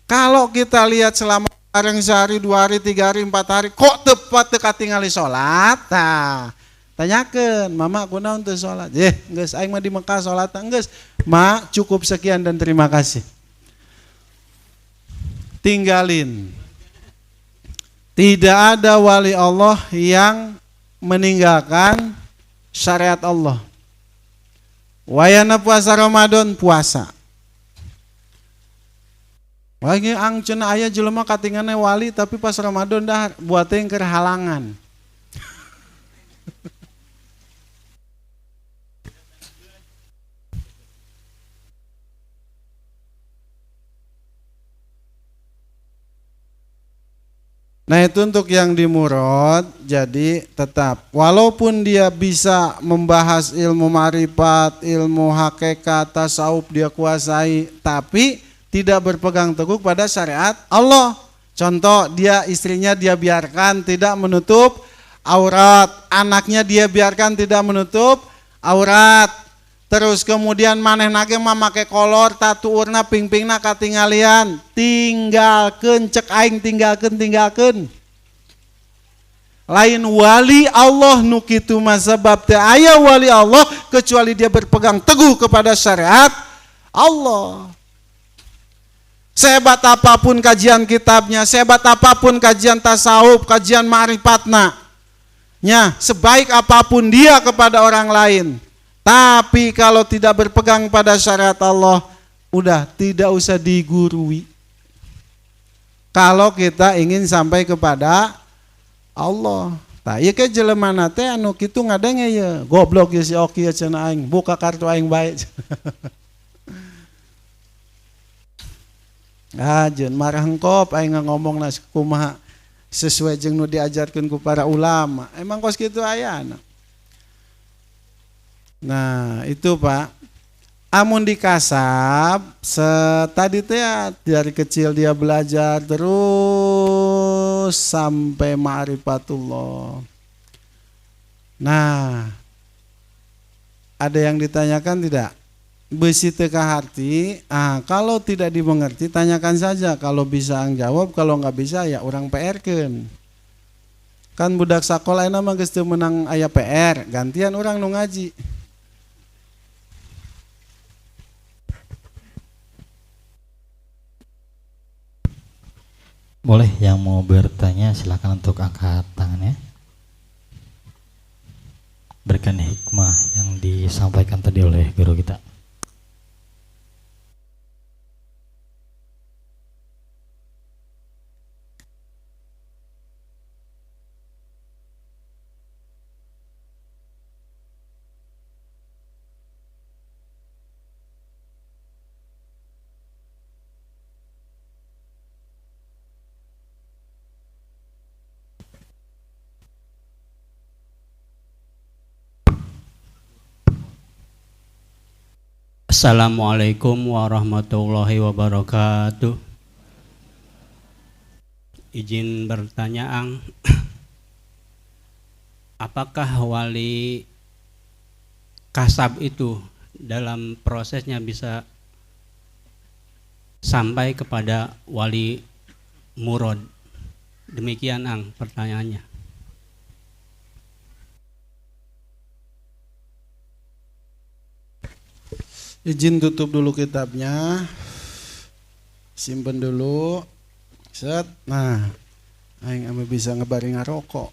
[SPEAKER 1] Kalau kita lihat selama bareng sehari 2 hari 3 hari 4 hari kok tepat teu katingali sholat, tah tanyakeun mama kunaon teu sholat. Geus aing mah di Mekah sholat geus. Ma cukup sekian dan terima kasih. Tinggalin. Tidak ada wali Allah yang meninggalkan syariat Allah. Wayana puasa Ramadan puasa. Wagi ang cenah aya jelema katingana wali tapi pas Ramadan dah buat teh keur halangan. Nah itu untuk yang dimurad, jadi tetap walaupun dia bisa membahas ilmu ma'rifat, ilmu hakikat, tasawuf dia kuasai, tapi tidak berpegang teguh pada syariat Allah. Contoh dia istrinya dia biarkan tidak menutup aurat, anaknya dia biarkan tidak menutup aurat. Terus kemudian maneh nage mah make kolor tatu urna ping-pingna katingalian, tinggalkeun cek aing tinggalkeun. Lain wali Allah nu kitu mah sebab teu aya wali Allah kecuali dia berpegang teguh kepada syariat Allah. Sehebat apapun kajian kitabnya, sehebat apapun kajian tasawuf, kajian ma'rifatna, nya sebaik apapun dia kepada orang lain, tapi kalau tidak berpegang pada syariat Allah, udah tidak usah digurui. Kalau kita ingin sampai kepada Allah, tah ieu ke jelema teh anu kitu ngadenge ye, goblok ye si Oki cenah aing, buka kartu aing bae. Jeung marah hengkop aing ngomongna kumaha sesuai jeung nu diajarkeun ku para ulama. Emang kos kitu ayana. Nah itu Pak, amun dikasab tadi teh ya, dari kecil dia belajar terus sampai ma'rifatullah. Nah ada yang ditanyakan tidak? Besi teka harti, kalau tidak dimengerti tanyakan saja, kalau bisa ang jawab, kalau nggak bisa ya orang PR-keun. Kan budak sakola nama geus teu menang aya PR, gantian orang nu ngaji.
[SPEAKER 2] Boleh yang mau bertanya silakan untuk angkat tangannya. Berikan hikmah yang disampaikan tadi oleh guru kita.
[SPEAKER 3] Assalamualaikum warahmatullahi wabarakatuh. Izin bertanya Ang, apakah wali kasab itu dalam prosesnya bisa sampai kepada wali murad? Demikian Ang pertanyaannya.
[SPEAKER 1] Izin tutup dulu kitabnya, simpen dulu, set. Nah, aing ame bisa ngebari ngarokok.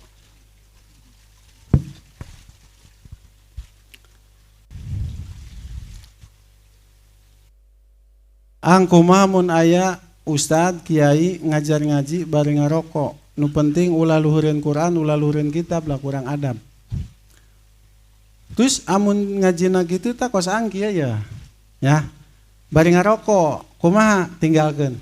[SPEAKER 1] Angkumaha mun aya ustad kiai ngajar ngaji bari ngarokok. Nu penting ulah luhureun Quran, ulah luhureun kitab lah, kurang adab. Terus amun ngajina kitu tah kos angki ya. Ya. Bari ngarokok, kumaha tinggalkeun.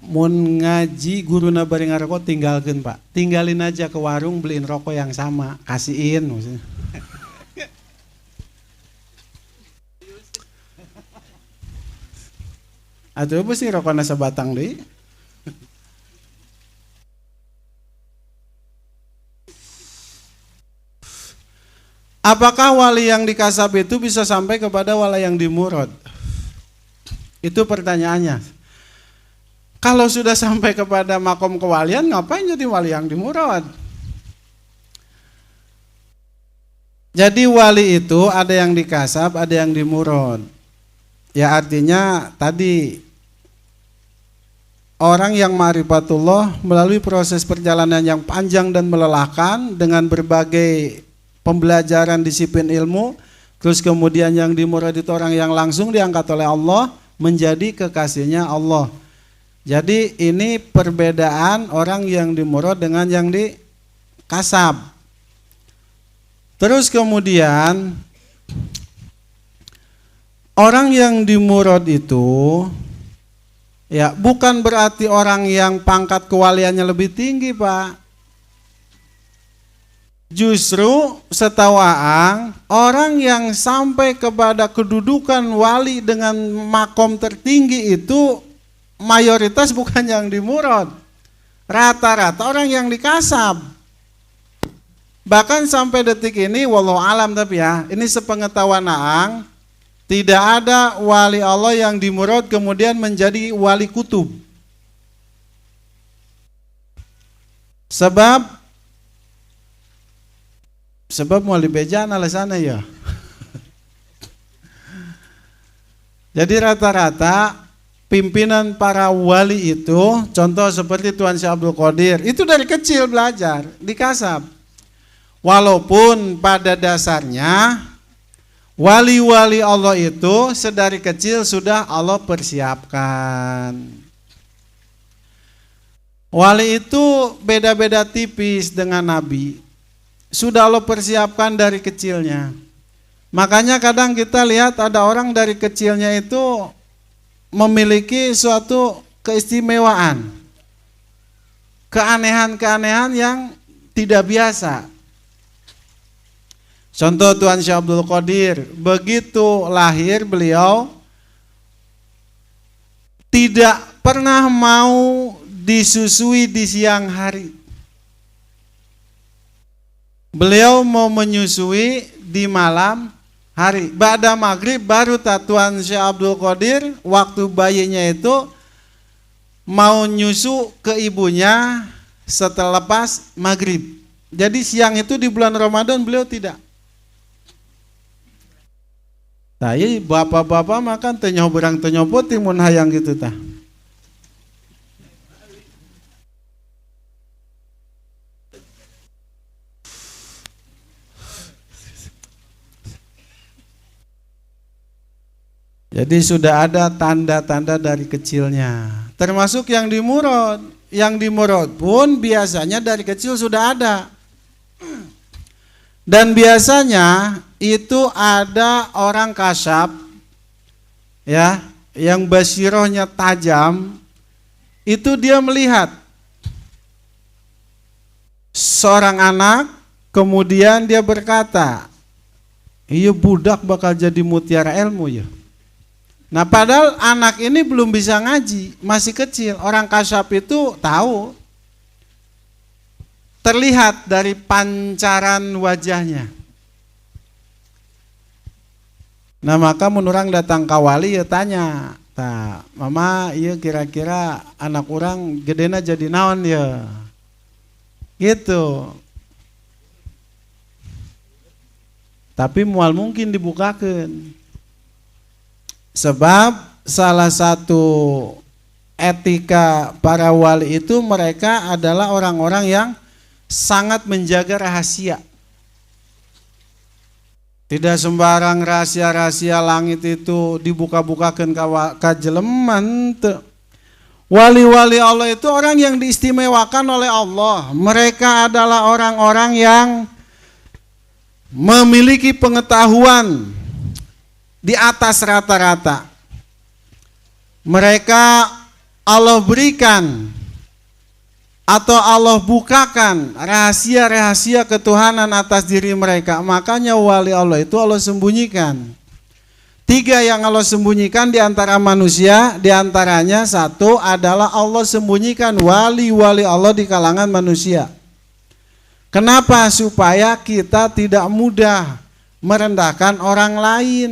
[SPEAKER 1] Mun ngaji guruna bari ngarokok tinggalkeun, Pak. Tinggalin aja ke warung beliin rokok yang sama, kasihin maksudnya. Atuh apa sih rokokna sabatang deui? Apakah wali yang dikasab itu bisa sampai kepada wali yang dimurad? Itu pertanyaannya. Kalau sudah sampai kepada makom kewalian, ngapain jadi wali yang dimurad? Jadi wali itu ada yang dikasab, ada yang dimurad. Ya artinya tadi orang yang ma'rifatullah melalui proses perjalanan yang panjang dan melelahkan dengan berbagai pembelajaran disiplin ilmu, terus kemudian yang dimurad itu orang yang langsung diangkat oleh Allah menjadi kekasihnya Allah. Jadi ini perbedaan orang yang dimurad dengan yang dikasab. Terus kemudian orang yang dimurad itu ya bukan berarti orang yang pangkat kewaliannya lebih tinggi, Pak. Justru setahu Aang, orang yang sampai kepada kedudukan wali dengan makom tertinggi itu mayoritas bukan yang dimurad. Rata-rata orang yang dikasab. Bahkan sampai detik ini, wallahu alam tapi ya, ini sepengetahuan Aang, tidak ada wali Allah yang dimurad kemudian menjadi wali kutub. Sebab mau dibejan alasannya ya. Jadi rata-rata pimpinan para wali itu, contoh seperti Tuan Syekh Abdul Qadir, itu dari kecil belajar, dikasab. Walaupun pada dasarnya wali-wali Allah itu sedari kecil sudah Allah persiapkan. Wali itu beda-beda tipis dengan Nabi. Sudah Allah persiapkan dari kecilnya. Makanya kadang kita lihat ada orang dari kecilnya itu memiliki suatu keistimewaan, keanehan-keanehan yang tidak biasa. Contoh Tuan Syekh Abdul Qadir, begitu lahir beliau tidak pernah mau disusui di siang hari. Beliau mau menyusui di malam hari. Ba'da maghrib baru Tuan Syekh Abdul Qadir waktu bayinya itu mau nyusu ke ibunya setelah lepas maghrib. Jadi siang itu di bulan Ramadan beliau tidak. Tapi bapak-bapak makan tenyobrang tenyopot timun hayang gitu tah. Jadi sudah ada tanda-tanda dari kecilnya. Termasuk yang dimurad. Yang dimurad pun biasanya dari kecil sudah ada. Dan biasanya itu ada orang kasab ya, yang basirohnya tajam, itu dia melihat seorang anak, kemudian dia berkata, iya budak bakal jadi mutiara ilmu ya. Nah padahal anak ini belum bisa ngaji, masih kecil. Orang kasab itu tahu. terlihat dari pancaran wajahnya. Nah maka menurang datang ke wali ya tanya, mama iya kira-kira anak orang gedena jadi naon ya, gitu. Tapi mual mungkin dibukakan, sebab salah satu etika para wali itu mereka adalah orang-orang yang sangat menjaga rahasia. Tidak sembarang rahasia-rahasia langit itu dibuka-bukakan ka jeleman. Wali-wali Allah itu orang yang diistimewakan oleh Allah. Mereka adalah orang-orang yang memiliki pengetahuan di atas rata-rata. Mereka Allah berikan atau Allah bukakan rahasia-rahasia ketuhanan atas diri mereka. Makanya wali Allah itu Allah sembunyikan. 3 yang Allah sembunyikan di antara manusia, di antaranya 1 adalah Allah sembunyikan wali-wali Allah di kalangan manusia. Kenapa? Supaya kita tidak mudah merendahkan orang lain.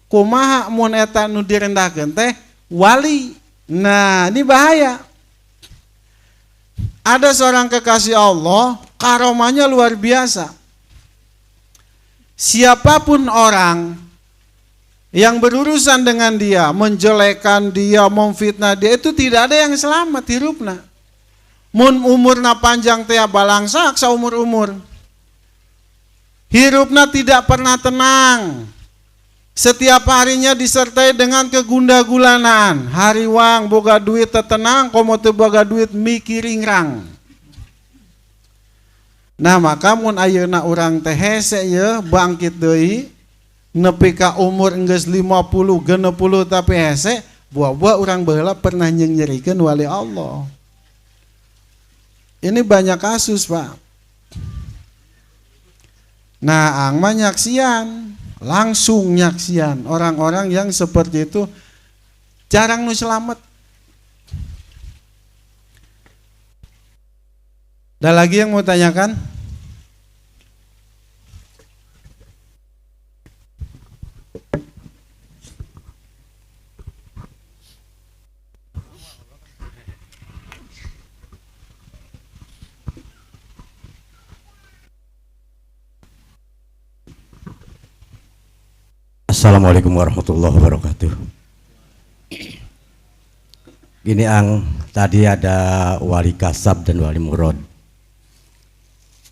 [SPEAKER 1] Kumaha mun eta nu direndahkeun teh wali. Nah, ini bahaya. Ada seorang kekasih Allah, karomahnya luar biasa. Siapapun orang yang berurusan dengan dia, menjelekkan dia, memfitnah dia, itu tidak ada yang selamat hirupna. Mun umurna panjang teh balangsak saumur-umur. Hirupna tidak pernah tenang. Setiap harinya disertai dengan kegundah-gulanaan. Hariwang boga duit tenang, komo teu boga duit mikiringrang. Nah maka mun ayeuna urang teh hese ye bangkit deui nepi ka umur geus 50 60 tapi hese buah-buah urang baheula pernah nyerikeun wali Allah. Ini banyak kasus, Pak. Nah, ang mah nyaksian, langsung nyaksian. Orang-orang yang seperti itu jarang nu selamat. Ada lagi yang mau tanyakan?
[SPEAKER 4] Assalamualaikum warahmatullahi wabarakatuh. Gini Ang, tadi ada wali kasab dan wali murad.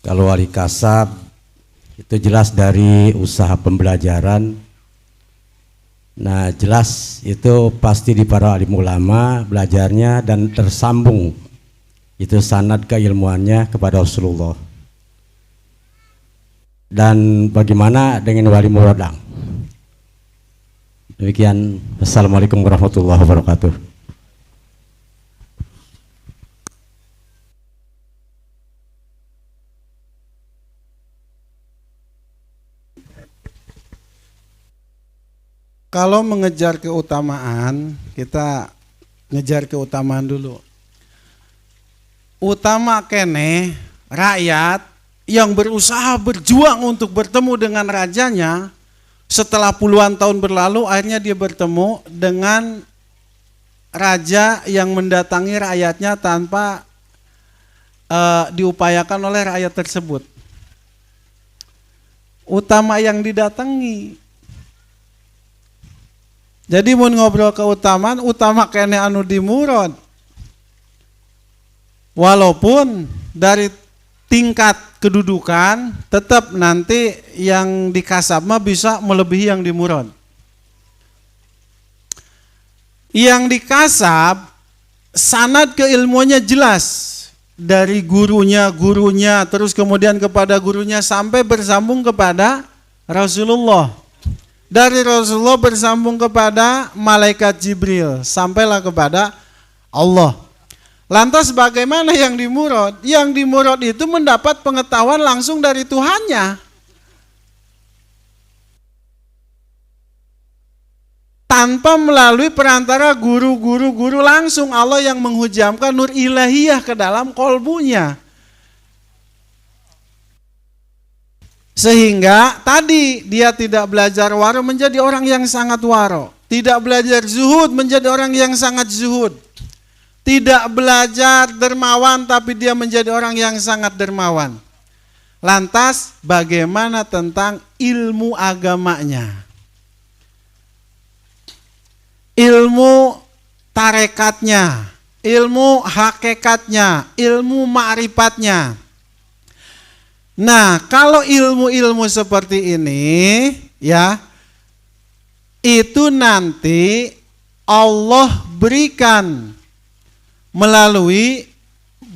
[SPEAKER 4] Kalau wali kasab itu jelas dari usaha pembelajaran. Nah jelas itu pasti di para alim ulama belajarnya dan tersambung. Itu sanad keilmuannya kepada Rasulullah. Dan bagaimana dengan wali murad Ang? Demikian, Assalamualaikum warahmatullahi wabarakatuh.
[SPEAKER 1] Kalau mengejar keutamaan, kita ngejar keutamaan dulu. Utama kene rakyat yang berusaha berjuang untuk bertemu dengan rajanya. Setelah puluhan tahun berlalu, akhirnya dia bertemu dengan raja yang mendatangi rakyatnya tanpa diupayakan oleh rakyat tersebut. Utama yang didatangi. Jadi mau ngobrol keutamaan, utama kene anu dimurad. Walaupun dari tingkat kedudukan tetap nanti yang dikasab mah bisa melebihi yang dimurad. Yang dikasab sanad keilmuannya jelas dari gurunya terus kemudian kepada gurunya sampai bersambung kepada Rasulullah. Dari Rasulullah bersambung kepada malaikat Jibril sampailah kepada Allah. Lantas bagaimana yang dimurad? Yang dimurad itu mendapat pengetahuan langsung dari Tuhannya. Tanpa melalui perantara guru langsung Allah yang menghujamkan nur ilahiyah ke dalam kolbunya. Sehingga tadi dia tidak belajar waro menjadi orang yang sangat waro. Tidak belajar zuhud menjadi orang yang sangat zuhud. Tidak belajar dermawan tapi dia menjadi orang yang sangat dermawan. Lantas bagaimana tentang ilmu agamanya? Ilmu tarekatnya, ilmu hakikatnya, ilmu ma'rifatnya. Nah, kalau ilmu-ilmu seperti ini ya, itu nanti Allah berikan melalui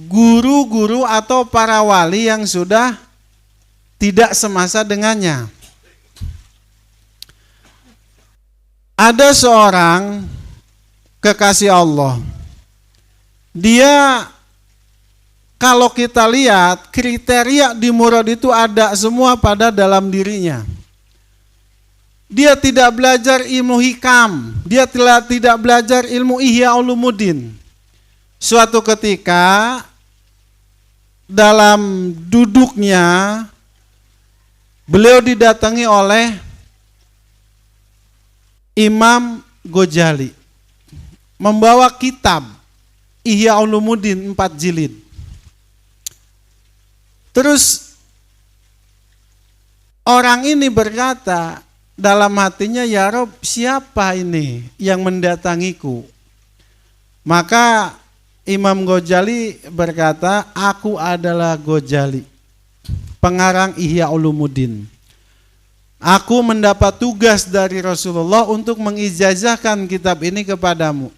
[SPEAKER 1] guru-guru atau para wali yang sudah tidak semasa dengannya. Ada seorang kekasih Allah. Dia kalau kita lihat kriteria di murad itu ada semua pada dalam dirinya. Dia tidak belajar ilmu hikam, dia tidak belajar ilmu Ihya Ulumuddin. Suatu ketika dalam duduknya beliau didatangi oleh Imam Ghazali membawa kitab Ihya Ulumuddin 4 jilid. Terus orang ini berkata dalam hatinya, ya Rob, siapa ini yang mendatangiku? Maka Imam Ghazali berkata, aku adalah Ghazali, pengarang Ihya Ulumuddin. Aku mendapat tugas dari Rasulullah untuk mengijazahkan kitab ini kepadamu.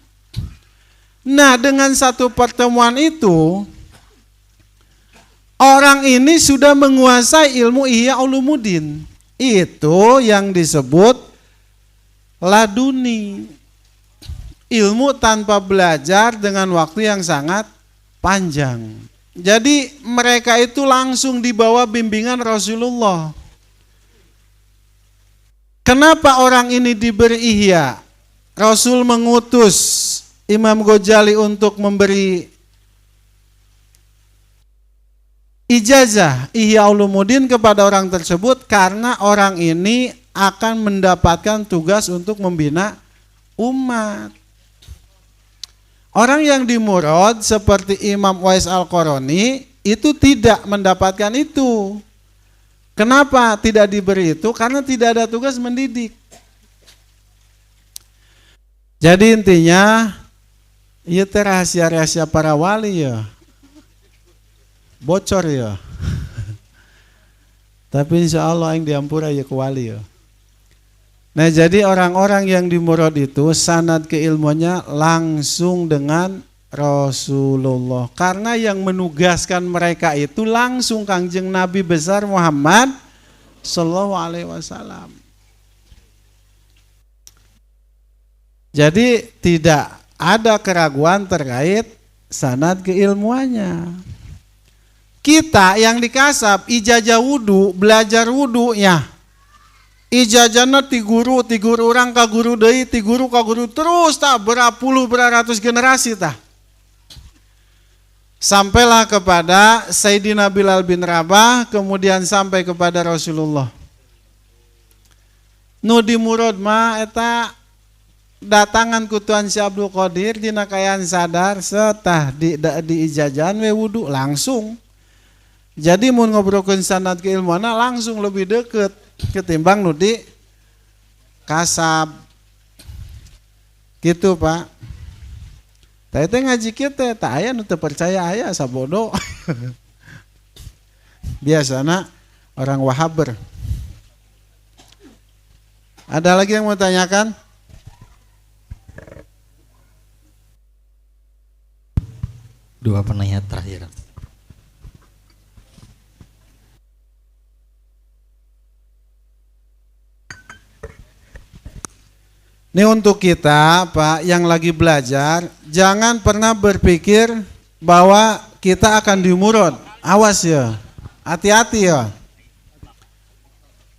[SPEAKER 1] Nah, dengan satu pertemuan itu, orang ini sudah menguasai ilmu Ihya Ulumuddin. Itu yang disebut laduni. Ilmu tanpa belajar dengan waktu yang sangat panjang. Jadi mereka itu langsung dibawa bimbingan Rasulullah. Kenapa orang ini diberi ihya? Rasul mengutus Imam Ghazali untuk memberi ijazah Ihya Ulumuddin kepada orang tersebut karena orang ini akan mendapatkan tugas untuk membina umat. Orang yang dimurad seperti Imam Uwais Al-Qarani itu tidak mendapatkan itu. Kenapa tidak diberi itu? Karena tidak ada tugas mendidik. Jadi intinya, itu rahasia-rahasia para wali ya. Bocor ya. Tapi insya Allah yang diampura ya ke wali ya. Nah jadi orang-orang yang dimurad itu sanad keilmuannya langsung dengan Rasulullah. Karena yang menugaskan mereka itu langsung Kangjeng Nabi besar Muhammad Sallallahu Alaihi Wasallam. Jadi tidak ada keraguan terkait sanad keilmuannya. Kita yang dikasab ijazah wudu, belajar wudu ya. Ijazahna ti guru orang ka guru deui, ti guru ka guru terus tak berapuluh beratus generasi tah. Sampailah kepada Sayyidina Bilal bin Rabah, kemudian sampai kepada Rasulullah. Nu di murad mah eta datangan ku Tuan Si Abdul Qadir dina kayaan sadar setah di ijazahan we wudu langsung. Jadi mun ngobrolkeun sanad keilmuanna langsung lebih deket ketimbang nu di kasab. Gitu, Pak. Tah teh ngaji kieu teh tah aya nu teu percaya aya sabodo. Biasana orang Wahaber. Ada lagi yang mau tanyakan?
[SPEAKER 2] Dua penanya terakhir.
[SPEAKER 1] Ini untuk kita, Pak, yang lagi belajar, jangan pernah berpikir bahwa kita akan dimurad. Awas ya, hati-hati ya.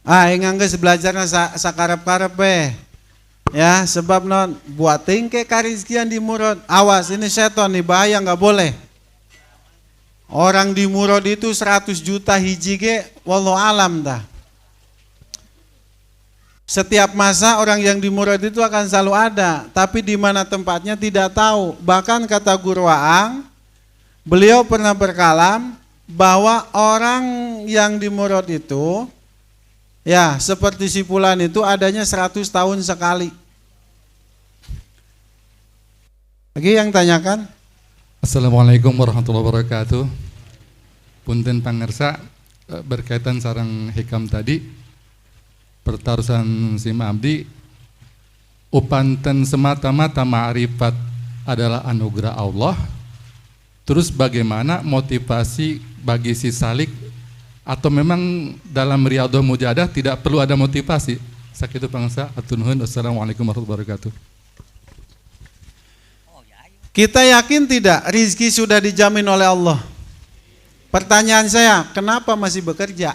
[SPEAKER 1] Yang geus belajarna sakarep-karep ya, sebab non buat tingke karizkian dimurad. Awas, ini setan nih, bahaya, nggak boleh. Orang dimurad itu 100 juta hiji ge, wallahu alam dah. Setiap masa orang yang di murad itu akan selalu ada, tapi di mana tempatnya tidak tahu. Bahkan kata Guru Waang, beliau pernah berkalam bahwa orang yang di murad itu, ya seperti si Fulan itu adanya 100 tahun sekali. Lagi yang tanyakan?
[SPEAKER 5] Assalamualaikum warahmatullahi wabarakatuh. Punten pangersa, berkaitan sarang hikam tadi, pertarusan Sima Abdi, upanten semata-mata ma'rifat adalah anugerah Allah. Terus bagaimana motivasi bagi si salik, atau memang dalam riyadhah mujahadah tidak perlu ada motivasi? Sakitu pangsa, atur nuhun. Assalamualaikum warahmatullahi wabarakatuh.
[SPEAKER 1] Kita yakin tidak rizki sudah dijamin oleh Allah? Pertanyaan saya, kenapa masih bekerja?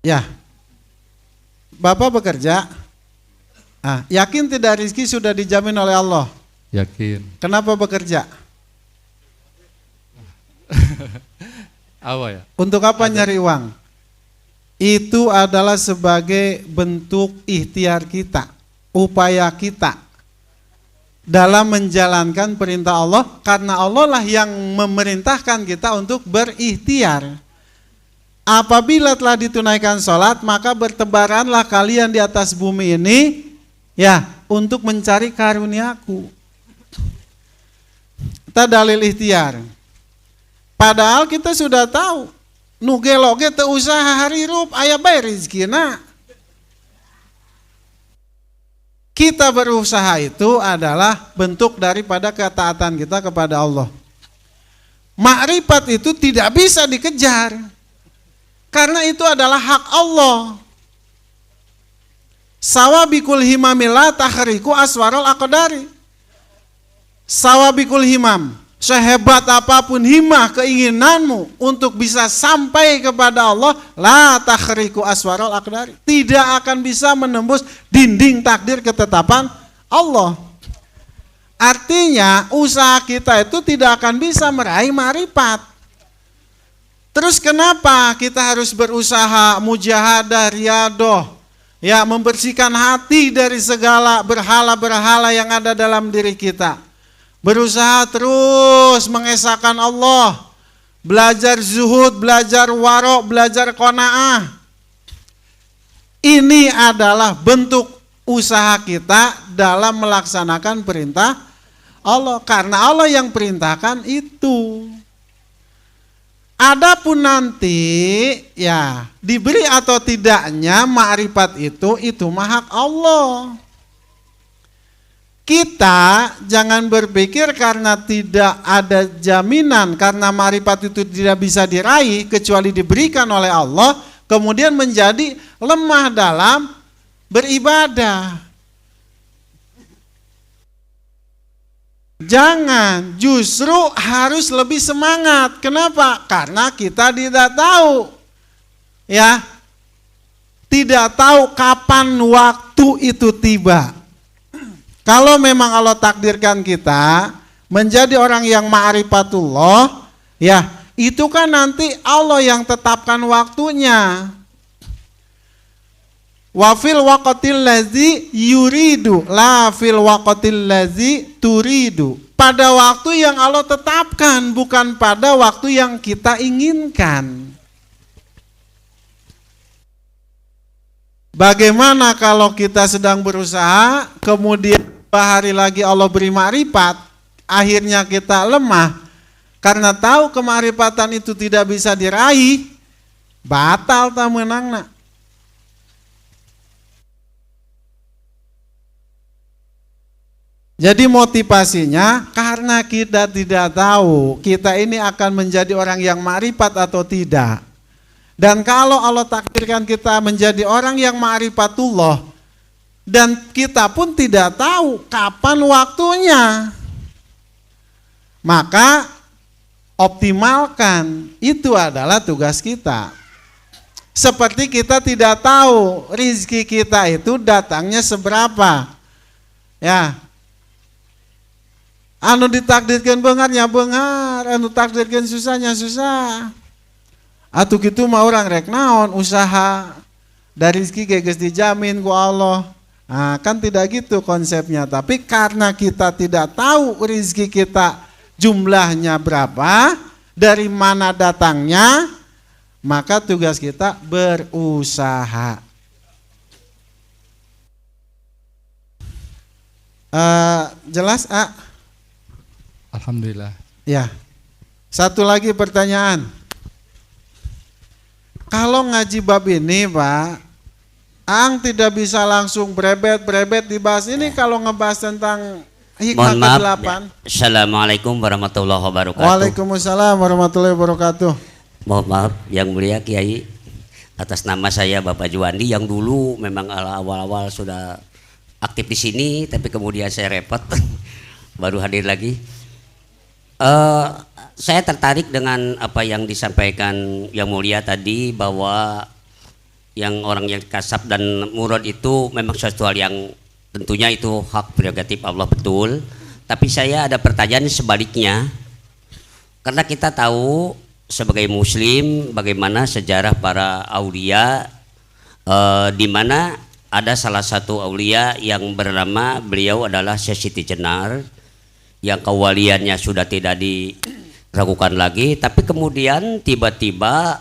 [SPEAKER 1] Ya, Bapak bekerja, yakin tidak rizki sudah dijamin oleh Allah?
[SPEAKER 5] Yakin.
[SPEAKER 1] Kenapa bekerja?
[SPEAKER 5] Apa ya?
[SPEAKER 1] Untuk apa nyari uang? Itu adalah sebagai bentuk ikhtiar kita, upaya kita dalam menjalankan perintah Allah, karena Allah lah yang memerintahkan kita untuk berikhtiar. Apabila telah ditunaikan sholat, maka bertebaranlah kalian di atas bumi ini, ya, untuk mencari karuniaku. Kita dalil ikhtiar. Padahal kita sudah tahu, nu geloge teu usaha harirup aya bae rezekina. Kita berusaha itu adalah bentuk daripada ketaatan kita kepada Allah. Makrifat itu tidak bisa dikejar, karena itu adalah hak Allah. Sawabikul himamillah tahriku aswarul aqdari. Sawabikul himam, sehebat apapun himah keinginanmu untuk bisa sampai kepada Allah, la tahriku aswarul aqdari, tidak akan bisa menembus dinding takdir ketetapan Allah. Artinya usaha kita itu tidak akan bisa meraih ma'rifat. Terus kenapa kita harus berusaha mujahadah, riyadhah, ya, membersihkan hati dari segala berhala-berhala yang ada dalam diri kita. Berusaha terus mengesahkan Allah, belajar zuhud, belajar warok, belajar qanaah. Ini adalah bentuk usaha kita dalam melaksanakan perintah Allah, karena Allah yang perintahkan itu. Adapun nanti, ya, diberi atau tidaknya ma'rifat itu mah hak Allah. Kita jangan berpikir karena tidak ada jaminan, karena ma'rifat itu tidak bisa diraih kecuali diberikan oleh Allah, kemudian menjadi lemah dalam beribadah. Jangan, justru harus lebih semangat. Kenapa? Karena kita tidak tahu, ya, tidak tahu kapan waktu itu tiba. Kalau memang Allah takdirkan kita menjadi orang yang ma'rifatullah, ya, itu kan nanti Allah yang tetapkan waktunya. Wa fil waqtil ladzi yuridu la fil waqtil ladzi turidu. Pada waktu yang Allah tetapkan, bukan pada waktu yang kita inginkan. Bagaimana kalau kita sedang berusaha, kemudian beberapa hari lagi Allah beri ma'rifat, akhirnya kita lemah karena tahu kema'rifatan itu tidak bisa diraih, batal tak menangna. Jadi motivasinya karena kita tidak tahu kita ini akan menjadi orang yang ma'rifat atau tidak. Dan kalau Allah takdirkan kita menjadi orang yang ma'rifatullah, dan kita pun tidak tahu kapan waktunya, maka optimalkan, itu adalah tugas kita. Seperti kita tidak tahu rizki kita itu datangnya seberapa, ya. Anu ditakdirkan beungarnya beungar, anu takdirkan susahnya susah. Atuh kitu mah orang rek naon usaha dari rezeki geus dijamin ku Allah. Nah, kan tidak gitu konsepnya. Tapi karena kita tidak tahu rezeki kita jumlahnya berapa, dari mana datangnya, maka tugas kita berusaha. Jelas, A?
[SPEAKER 5] Alhamdulillah.
[SPEAKER 1] Ya. Satu lagi pertanyaan. Kalau ngaji bab ini, Pak, Ang tidak bisa langsung berebet dibahas ini kalau ngebahas tentang hikmah ke-8.
[SPEAKER 6] Assalamualaikum warahmatullahi wabarakatuh.
[SPEAKER 1] Waalaikumsalam warahmatullahi wabarakatuh.
[SPEAKER 6] Mohon maaf yang mulia Kiai, atas nama saya Bapak Juwandi yang dulu memang awal-awal sudah aktif di sini, tapi kemudian saya repot baru hadir lagi. Saya tertarik dengan apa yang disampaikan yang mulia tadi, bahwa yang orang yang kasab dan murad itu memang sesuatu hal yang tentunya itu hak prerogatif Allah, betul. Tapi saya ada pertanyaan sebaliknya, karena kita tahu sebagai muslim bagaimana sejarah para aulia, di mana ada salah satu aulia yang bernama, beliau adalah Syekh Siti Jenar, yang kewaliannya sudah tidak diragukan lagi, tapi kemudian tiba-tiba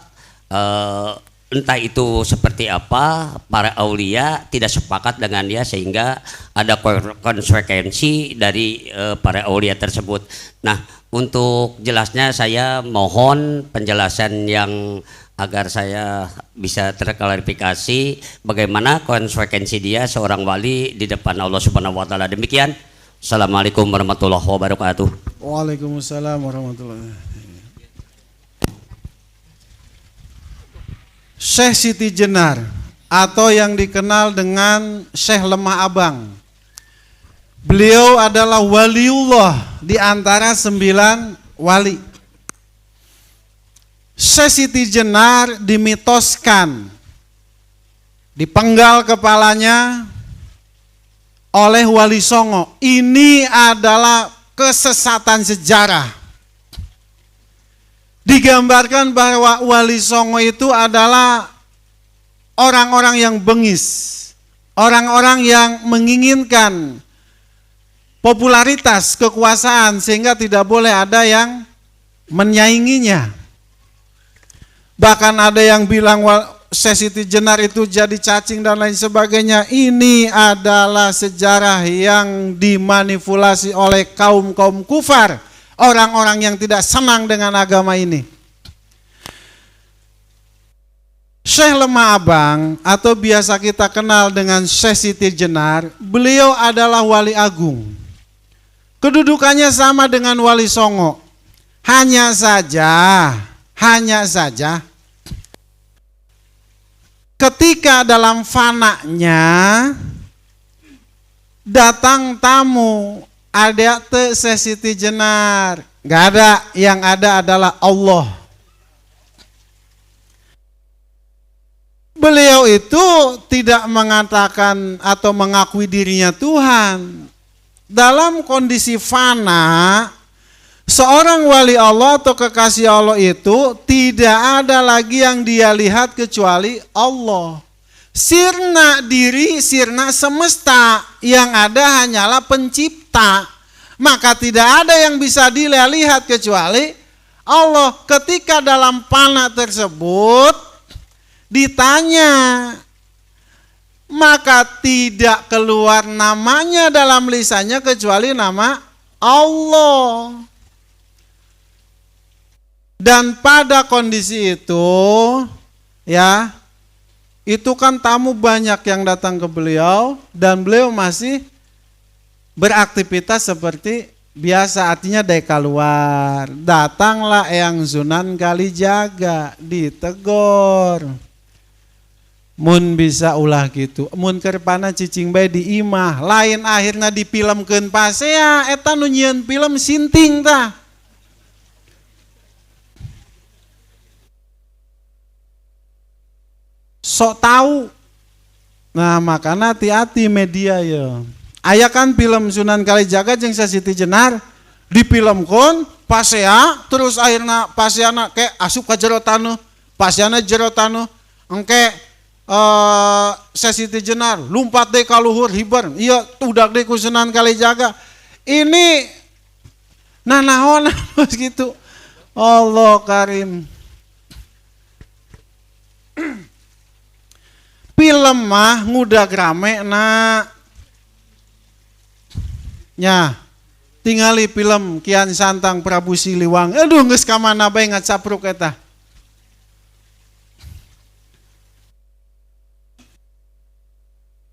[SPEAKER 6] entah itu seperti apa, para aulia tidak sepakat dengan dia sehingga ada konsekuensi dari para aulia tersebut. Nah, untuk jelasnya saya mohon penjelasan yang agar saya bisa terklarifikasi bagaimana konsekuensi dia seorang wali di depan Allah Subhanahu wa taala. Demikian. Assalamualaikum warahmatullahi wabarakatuh.
[SPEAKER 1] Waalaikumsalam warahmatullahi wabarakatuh. Syekh Siti Jenar atau yang dikenal dengan Syekh Lemah Abang. Beliau adalah waliullah di antara 9 wali. Syekh Siti Jenar dimitoskan, dipenggal kepalanya oleh Wali Songo. Ini adalah kesesatan sejarah. Digambarkan bahwa Wali Songo itu adalah orang-orang yang bengis, orang-orang yang menginginkan popularitas, kekuasaan, sehingga tidak boleh ada yang menyainginya. Bahkan ada yang bilang Syekh Siti Jenar itu jadi cacing dan lain sebagainya. Ini adalah sejarah yang dimanipulasi oleh kaum-kaum kufar, orang-orang yang tidak senang dengan agama ini. Syekh Lemah Abang atau biasa kita kenal dengan Syekh Siti Jenar, beliau adalah wali agung. Kedudukannya sama dengan Wali Songo. Hanya saja ketika dalam fananya datang tamu, ada Syekh Siti Jenar, nggak ada, yang ada adalah Allah. Beliau itu tidak mengatakan atau mengakui dirinya Tuhan. Dalam kondisi fana, seorang wali Allah atau kekasih Allah itu tidak ada lagi yang dia lihat kecuali Allah. Sirna diri, sirna semesta, yang ada hanyalah pencipta. Maka tidak ada yang bisa dilihat kecuali Allah. Ketika dalam fana tersebut ditanya, maka tidak keluar namanya dalam lisannya kecuali nama Allah. Dan pada kondisi itu, ya, itu kan tamu banyak yang datang ke beliau dan beliau masih beraktivitas seperti biasa, artinya dari keluar. Datanglah Eyang Sunan Kalijaga, ditegor. Mun bisa ulah gitu, mun kerpana cicing bae di imah, lain akhirnya dipilmkeun pasea, eta nu nyieun film sinting tah. Sok tahu. Nah, makanya hati-hati media ya. Aya kan film Sunan Kalijaga jeung Syekh Siti Jenar, dipilmkeun pasea terus akhirna paseana ke asup ka jero taneuh, paseana jero taneuh engke Sesiti Jenar lumpat deh ka luhur hiber, ieu udag deh ku Sunan Kalijaga. Ini nanaon gitu. Allah Karim. Film mah ngudag rame na nya tingali film Kian Santang Prabu Siliwangi. Aduh geus ka mana bae ngacapruk eta.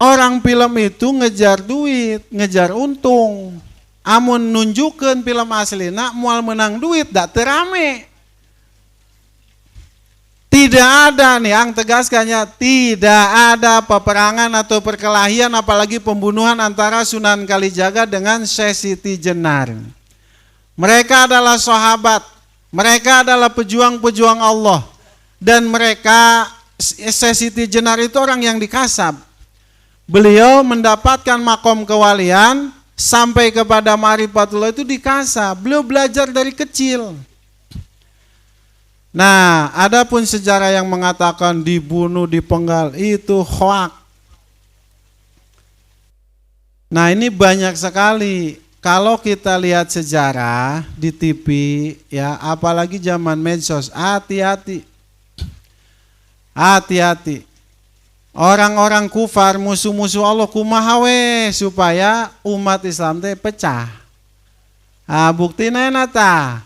[SPEAKER 1] Orang film itu ngejar duit, ngejar untung. Amun nunjukkeun film aslina moal menang duit da teu rame. Tidak ada nih ang tegaskannya, tidak ada peperangan atau perkelahian apalagi pembunuhan antara Sunan Kalijaga dengan Sesiti Jenar. Mereka adalah sahabat, mereka adalah pejuang-pejuang Allah, dan mereka Sesiti Jenar itu orang yang dikasab. Beliau mendapatkan makom kewalian sampai kepada Ma'rifatullah itu dikasab. Beliau belajar dari kecil. Nah, adapun sejarah yang mengatakan dibunuh, dipenggal itu hoak. Nah, ini banyak sekali. Kalau kita lihat sejarah di TV ya, apalagi zaman medsos, hati-hati. Hati-hati. Orang-orang kufar, musuh-musuh Allah kumaha we supaya umat Islam teh pecah. Ah, buktina eta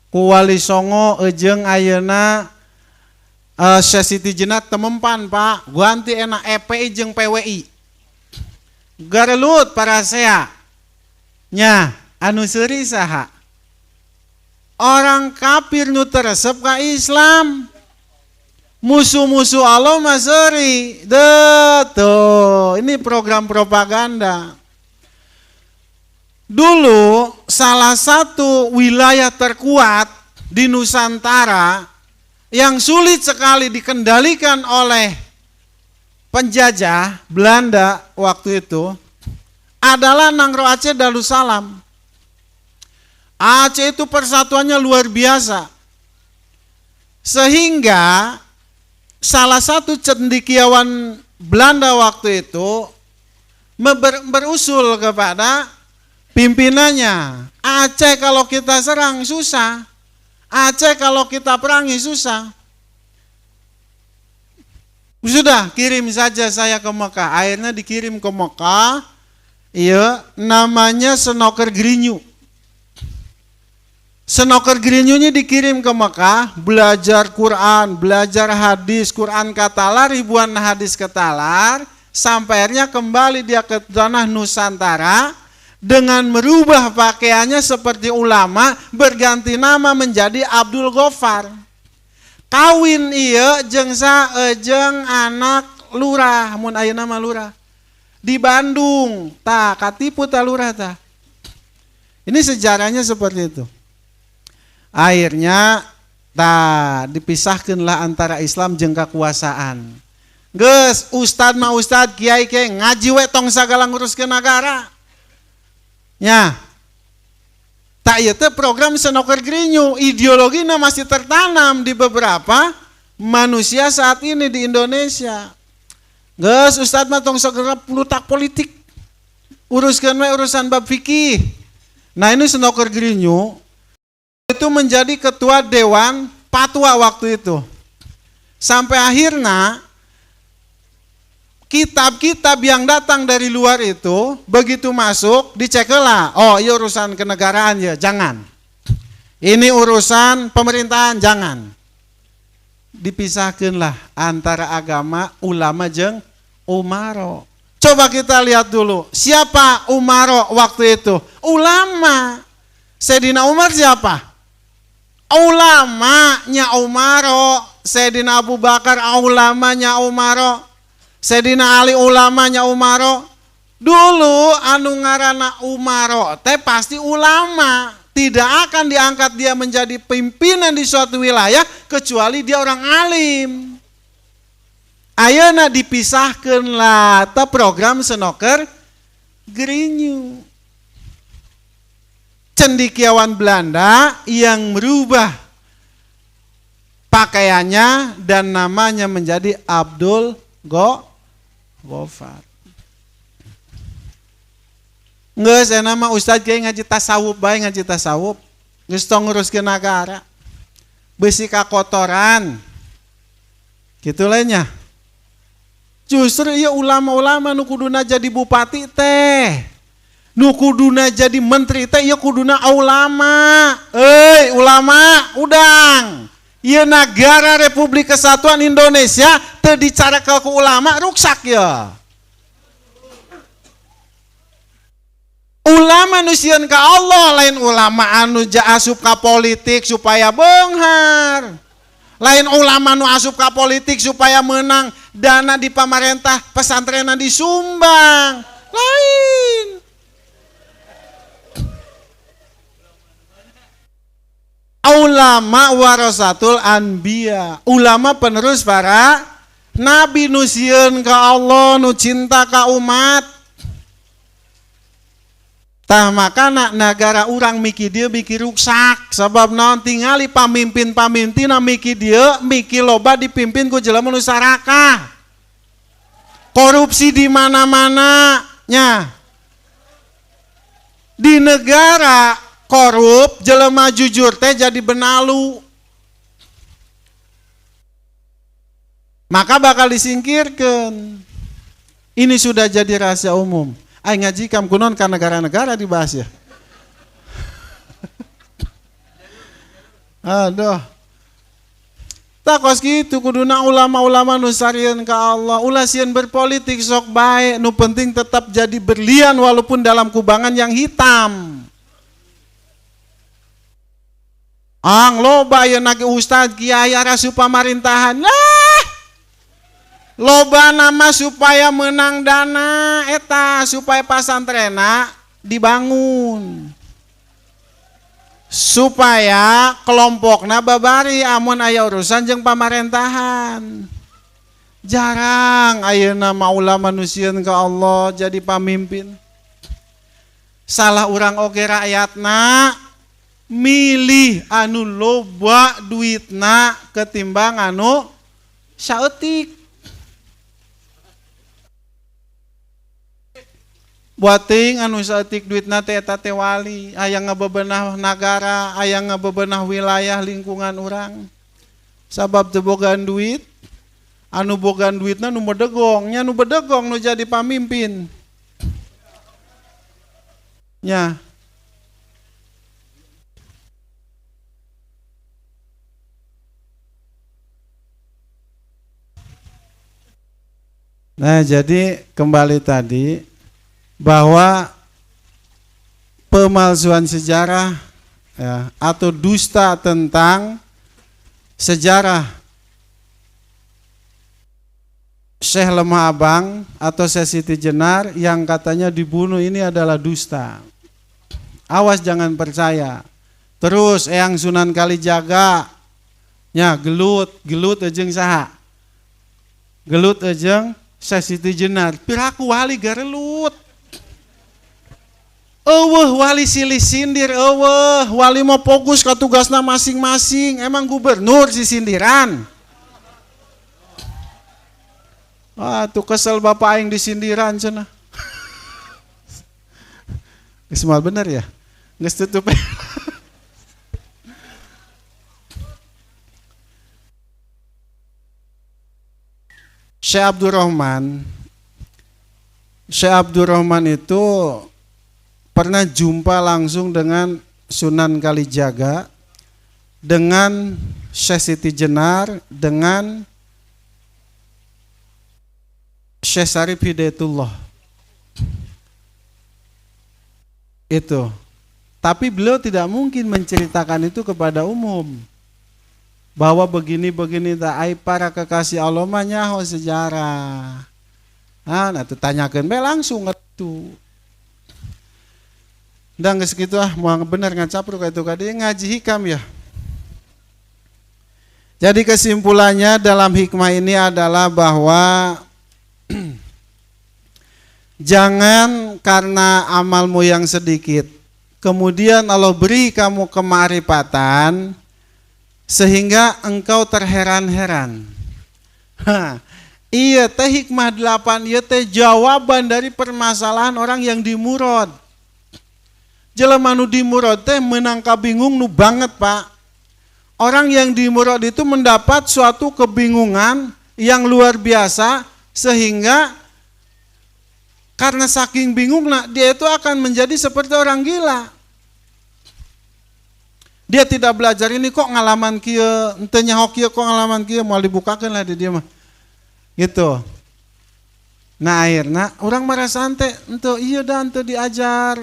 [SPEAKER 1] ku Wali Songo ejeng ayeuna Sesiti Jenar temempan Pak, ganti enak EPI jeung PWI. Garelut para sea. Nya, anu seuri saha? Orang kafir nu teresep ka Islam. Musuh-musuh Allah maseri, tuh ini program propaganda. Dulu salah satu wilayah terkuat di Nusantara yang sulit sekali dikendalikan oleh penjajah Belanda waktu itu adalah Nangro Aceh Darussalam. Aceh itu persatuannya luar biasa. Sehingga salah satu cendekiawan Belanda waktu itu berusul kepada pimpinannya, Aceh kalau kita serang susah, Aceh kalau kita perangi susah. Sudah kirim saja saya ke Mekah, akhirnya dikirim ke Mekah, iya namanya Senoker Grinyu. Senoker Grinyunya dikirim ke Mekah, belajar Quran, belajar hadis, Quran katalar, ribuan hadis katalar, sampai akhirnya kembali dia ke tanah Nusantara dengan merubah pakaiannya seperti ulama, berganti nama menjadi Abdul Ghaffar. Kawin iya jeung saejeng anak lurah, mun ayeuna mah lurah. Di Bandung, katipu ta lurah ta. Ini sejarahnya seperti itu. Akhirnya dipisahkanlah antara Islam jeung kekuasaan. Geus ustad mah ustad, kiai ke ngaji we tong sagala nguruskeun negara. Nya. Tak ieu teh program Senoker Grinyu, ideologina masih tertanam di beberapa manusia saat ini di Indonesia. Geus ustad mah tong segera plutak politik. Uruskeun we urusan bab fikih. Nah, ini Senoker Grinyu itu menjadi ketua dewan fatwa waktu itu. Sampai akhirnya kitab-kitab yang datang dari luar itu begitu masuk diceklah. Oh, iya urusan kenegaraan ya, jangan. Ini urusan pemerintahan, jangan. Dipisahkanlah antara agama, ulama jeung umaro. Coba kita lihat dulu, siapa umaro waktu itu? Ulama. Sayyidina Umar siapa? Ulamanya Umaro. Sayyidina Abu Bakar ulamanya Umaro. Sayyidina Ali ulamanya Umaro. Dulu anu ngaranna Umaro teh pasti ulama. Tidak akan diangkat dia menjadi pimpinan di suatu wilayah kecuali dia orang alim. Ayeuna dipisahkeunlah teh program Senoker Grinyu. cendekiawan Belanda yang merubah pakaiannya dan namanya menjadi Abdul Ghaffar. Nggak, saya nama Ustadz kayak ngaji tasawuf, baik ngaji tasawuf. Nggak ngurus ke negara. Besi kakotoran. Gitu lainnya. Justru ya ulama-ulama nu kuduna jadi bupati teh. Nu kuduna jadi menteri teh ya kuduna ulama. Ulama udang. Ya negara Republik Kesatuan Indonesia teu dicara ke ulama ruksak ya. Ulama nu sieun ka Allah lain ulama anu asup ka politik supaya beunghar. Lain ulama nu asup ka politik supaya menang dana di pamarentah pesantrenna disumbang. Lain. Ulama warasatul anbiya. Ulama penerus para nabi nu sieun ka Allah nu cinta ka umat. Tah makana negara urang miki dia mikir ruksak sebab naon tingali pamimpin-pamimpin miki dia miki loba dipimpin ku jelema nu sarakah. Korupsi di mana-mana nya. Di negara korup jelema jujur teh jadi benalu. Maka bakal disingkirkan. Ini sudah jadi rahasia umum. Aing ngaji kam kunon ka negara-negara dibahas ya. Aduh. Takos gitu kuduna ulama-ulama nu sarieun ka Allah, ulah sieun berpolitik sok bae, nu penting tetap jadi berlian walaupun dalam kubangan yang hitam. Ang loba aya nage ustad kiai arasu pamarintahan. Lah. Loba nama supaya menang dana eta supaya pasantrena dibangun. Supaya kelompokna babari amun aya urusan jeung pamarentahan. Jarang ayeuna mah ulama nu sieun ka Allah jadi pamimpin. Salah urang oge rakyatna milih anu loba duitna ketimbang anu saeutik. Buating anu saeutik duitna teh eta teh wali, aya ngabebenah nagara, aya ngabebenah wilayah lingkungan urang. Sabab teu bogaan duit, anu bogaan duitna nu medegong, nya nu bedegong nu jadi pamimpin. Nya. Nah, jadi kembali tadi bahwa pemalsuan sejarah ya, atau dusta tentang sejarah Syekh Lemah Abang atau Syekh Siti Jenar yang katanya dibunuh ini adalah dusta. Awas jangan percaya. Terus Eyang Sunan Kalijaga nya gelut ejeng saha? Gelut ejeng Syekh Siti Jenar. Piraku wali garelut. Wali silih sindir, wali mau fokus ke tugasna masing-masing. Emang gubernur si sindiran. Tuh kesel bapak aing disindiran cenah. Geus moal bener ya? Geus tutup. Syekh Abdurrahman itu pernah jumpa langsung dengan Sunan Kalijaga, dengan Syekh Siti Jenar, dengan Syekh Syarif Hidayatullah. Itu. Tapi beliau tidak mungkin menceritakan itu kepada umum. Bahwa begini-begini aib para kekasih Allah mah nyaho sejarah. Nah, itu tanyakeun bae langsung atuh. Dan segitu mau bener ngacapruk itu kadi ngaji hikam ya. Jadi kesimpulannya dalam hikmah ini adalah bahwa jangan karena amalmu yang sedikit kemudian Allah beri kamu kemarifatan sehingga engkau terheran-heran. Iya teh hikmah 8, iya teh jawaban dari permasalahan orang yang dimurod. Jelema nu dimurod teh menang kabingung nu banget Pak. Orang yang dimurod itu mendapat suatu kebingungan yang luar biasa sehingga karena saking bingungnya dia itu akan menjadi seperti orang gila. Dia tidak belajar ini kok ngalaman kieu, henteu nyaho kieu kok ngalaman kieu, moal dibukakeun lah di dia mah. Gitu. Nah akhirnya orang merasa teh henteu ieu da henteu diajar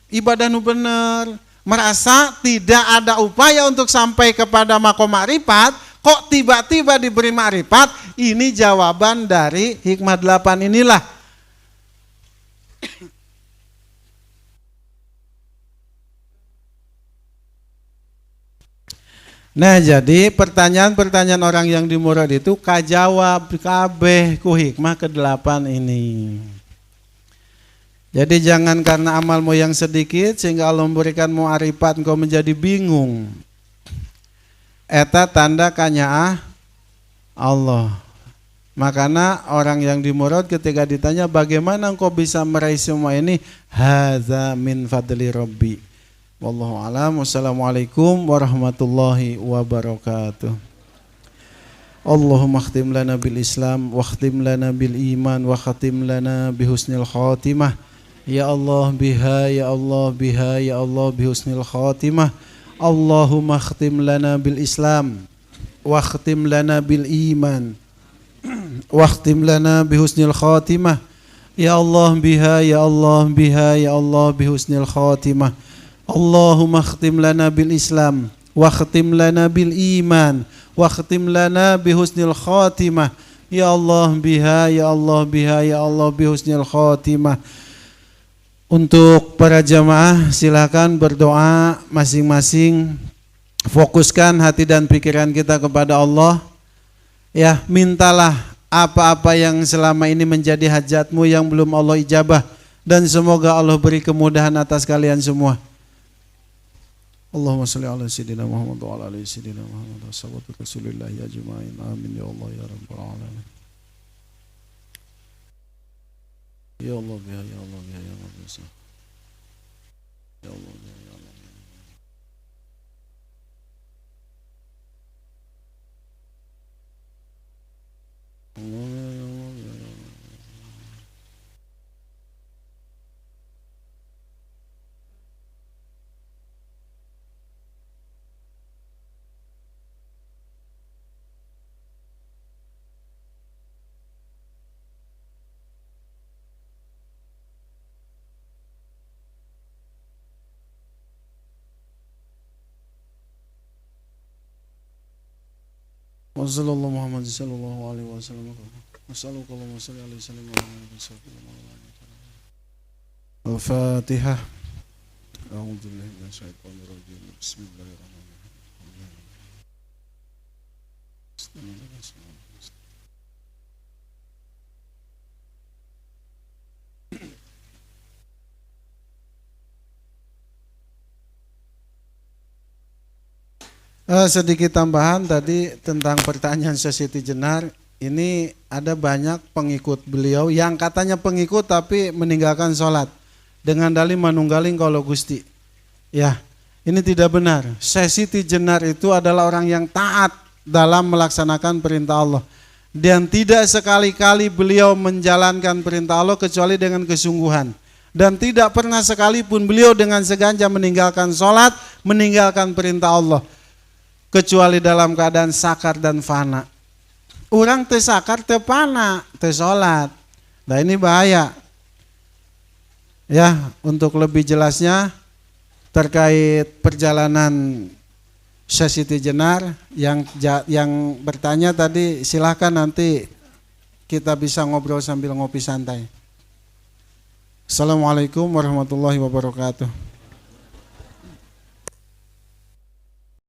[SPEAKER 1] ibadah nu bener, merasa tidak ada upaya untuk sampai kepada makom ma'rifat, kok tiba-tiba diberi ma'rifat. Ini jawaban dari hikmah 8 inilah. Nah jadi pertanyaan-pertanyaan orang yang dimurad itu kajawab kabeh ku hikmah ke-8 ini. Jadi jangan karena amalmu yang sedikit sehingga Allah memberikan ma'rifat engkau menjadi bingung. Eta tanda kanyaah Allah. Makanya orang yang dimurad ketika ditanya bagaimana engkau bisa meraih semua ini, hadza min fadli rabbi. Wallahu a'lam. Wassalamualaikum warahmatullahi wabarakatuh. Allahumma khtim lana bil Islam wa khtim lana bil iman wa khatim lana bihusnil khatimah. Ya Allah biha, ya Allah biha, ya Allah bihusnil khatimah. Allahumma khtim lana bil Islam wa khtim lana bil iman wa khtim lana bihusnil khatimah. Ya Allah biha, ya Allah biha, ya Allah bihusnil khatimah. Allahumma khtim lana bil Islam wa khtim lana bil iman wa khtim lana bihusnil khatimah. Ya Allah biha, ya Allah biha, ya Allah bihusnil khatimah. Untuk para jamaah silakan berdoa masing-masing, fokuskan hati dan pikiran kita kepada Allah. Ya, mintalah apa-apa yang selama ini menjadi hajatmu yang belum Allah ijabah, dan semoga Allah beri kemudahan atas kalian semua. Allahumma sholli ala sayyidina Muhammad wa ala ali sayyidina Muhammad wa sallallahu rasulillah ya ajmain. Amin ya Allah ya rabbal alamin. Ya Allah ya Allah ya Allah ya Allah ya Allah. Wassallallahu Muhammad sallallahu alaihi wasallam. Wassallallahu alaihi wasallam. Al-Fatihah. A'udzu billahi minasyaitonir rajim. Bismillahirrahmanirrahim. Sedikit tambahan tadi tentang pertanyaan Siti Jenar. Ini ada banyak pengikut beliau yang katanya pengikut tapi meninggalkan sholat dengan dalih manunggaling kalau Gusti. Ya, ini tidak benar. Siti Jenar itu adalah orang yang taat dalam melaksanakan perintah Allah. Dan tidak sekali-kali beliau menjalankan perintah Allah kecuali dengan kesungguhan. Dan tidak pernah sekalipun beliau dengan sengaja meninggalkan sholat, meninggalkan perintah Allah. Kecuali dalam keadaan sakar dan fana. Orang teu sakar teu fana, teu sholat. Nah ini bahaya. Ya, untuk lebih jelasnya terkait perjalanan Siti Jenar yang bertanya tadi, silahkan nanti kita bisa ngobrol sambil ngopi santai. Assalamualaikum warahmatullahi wabarakatuh.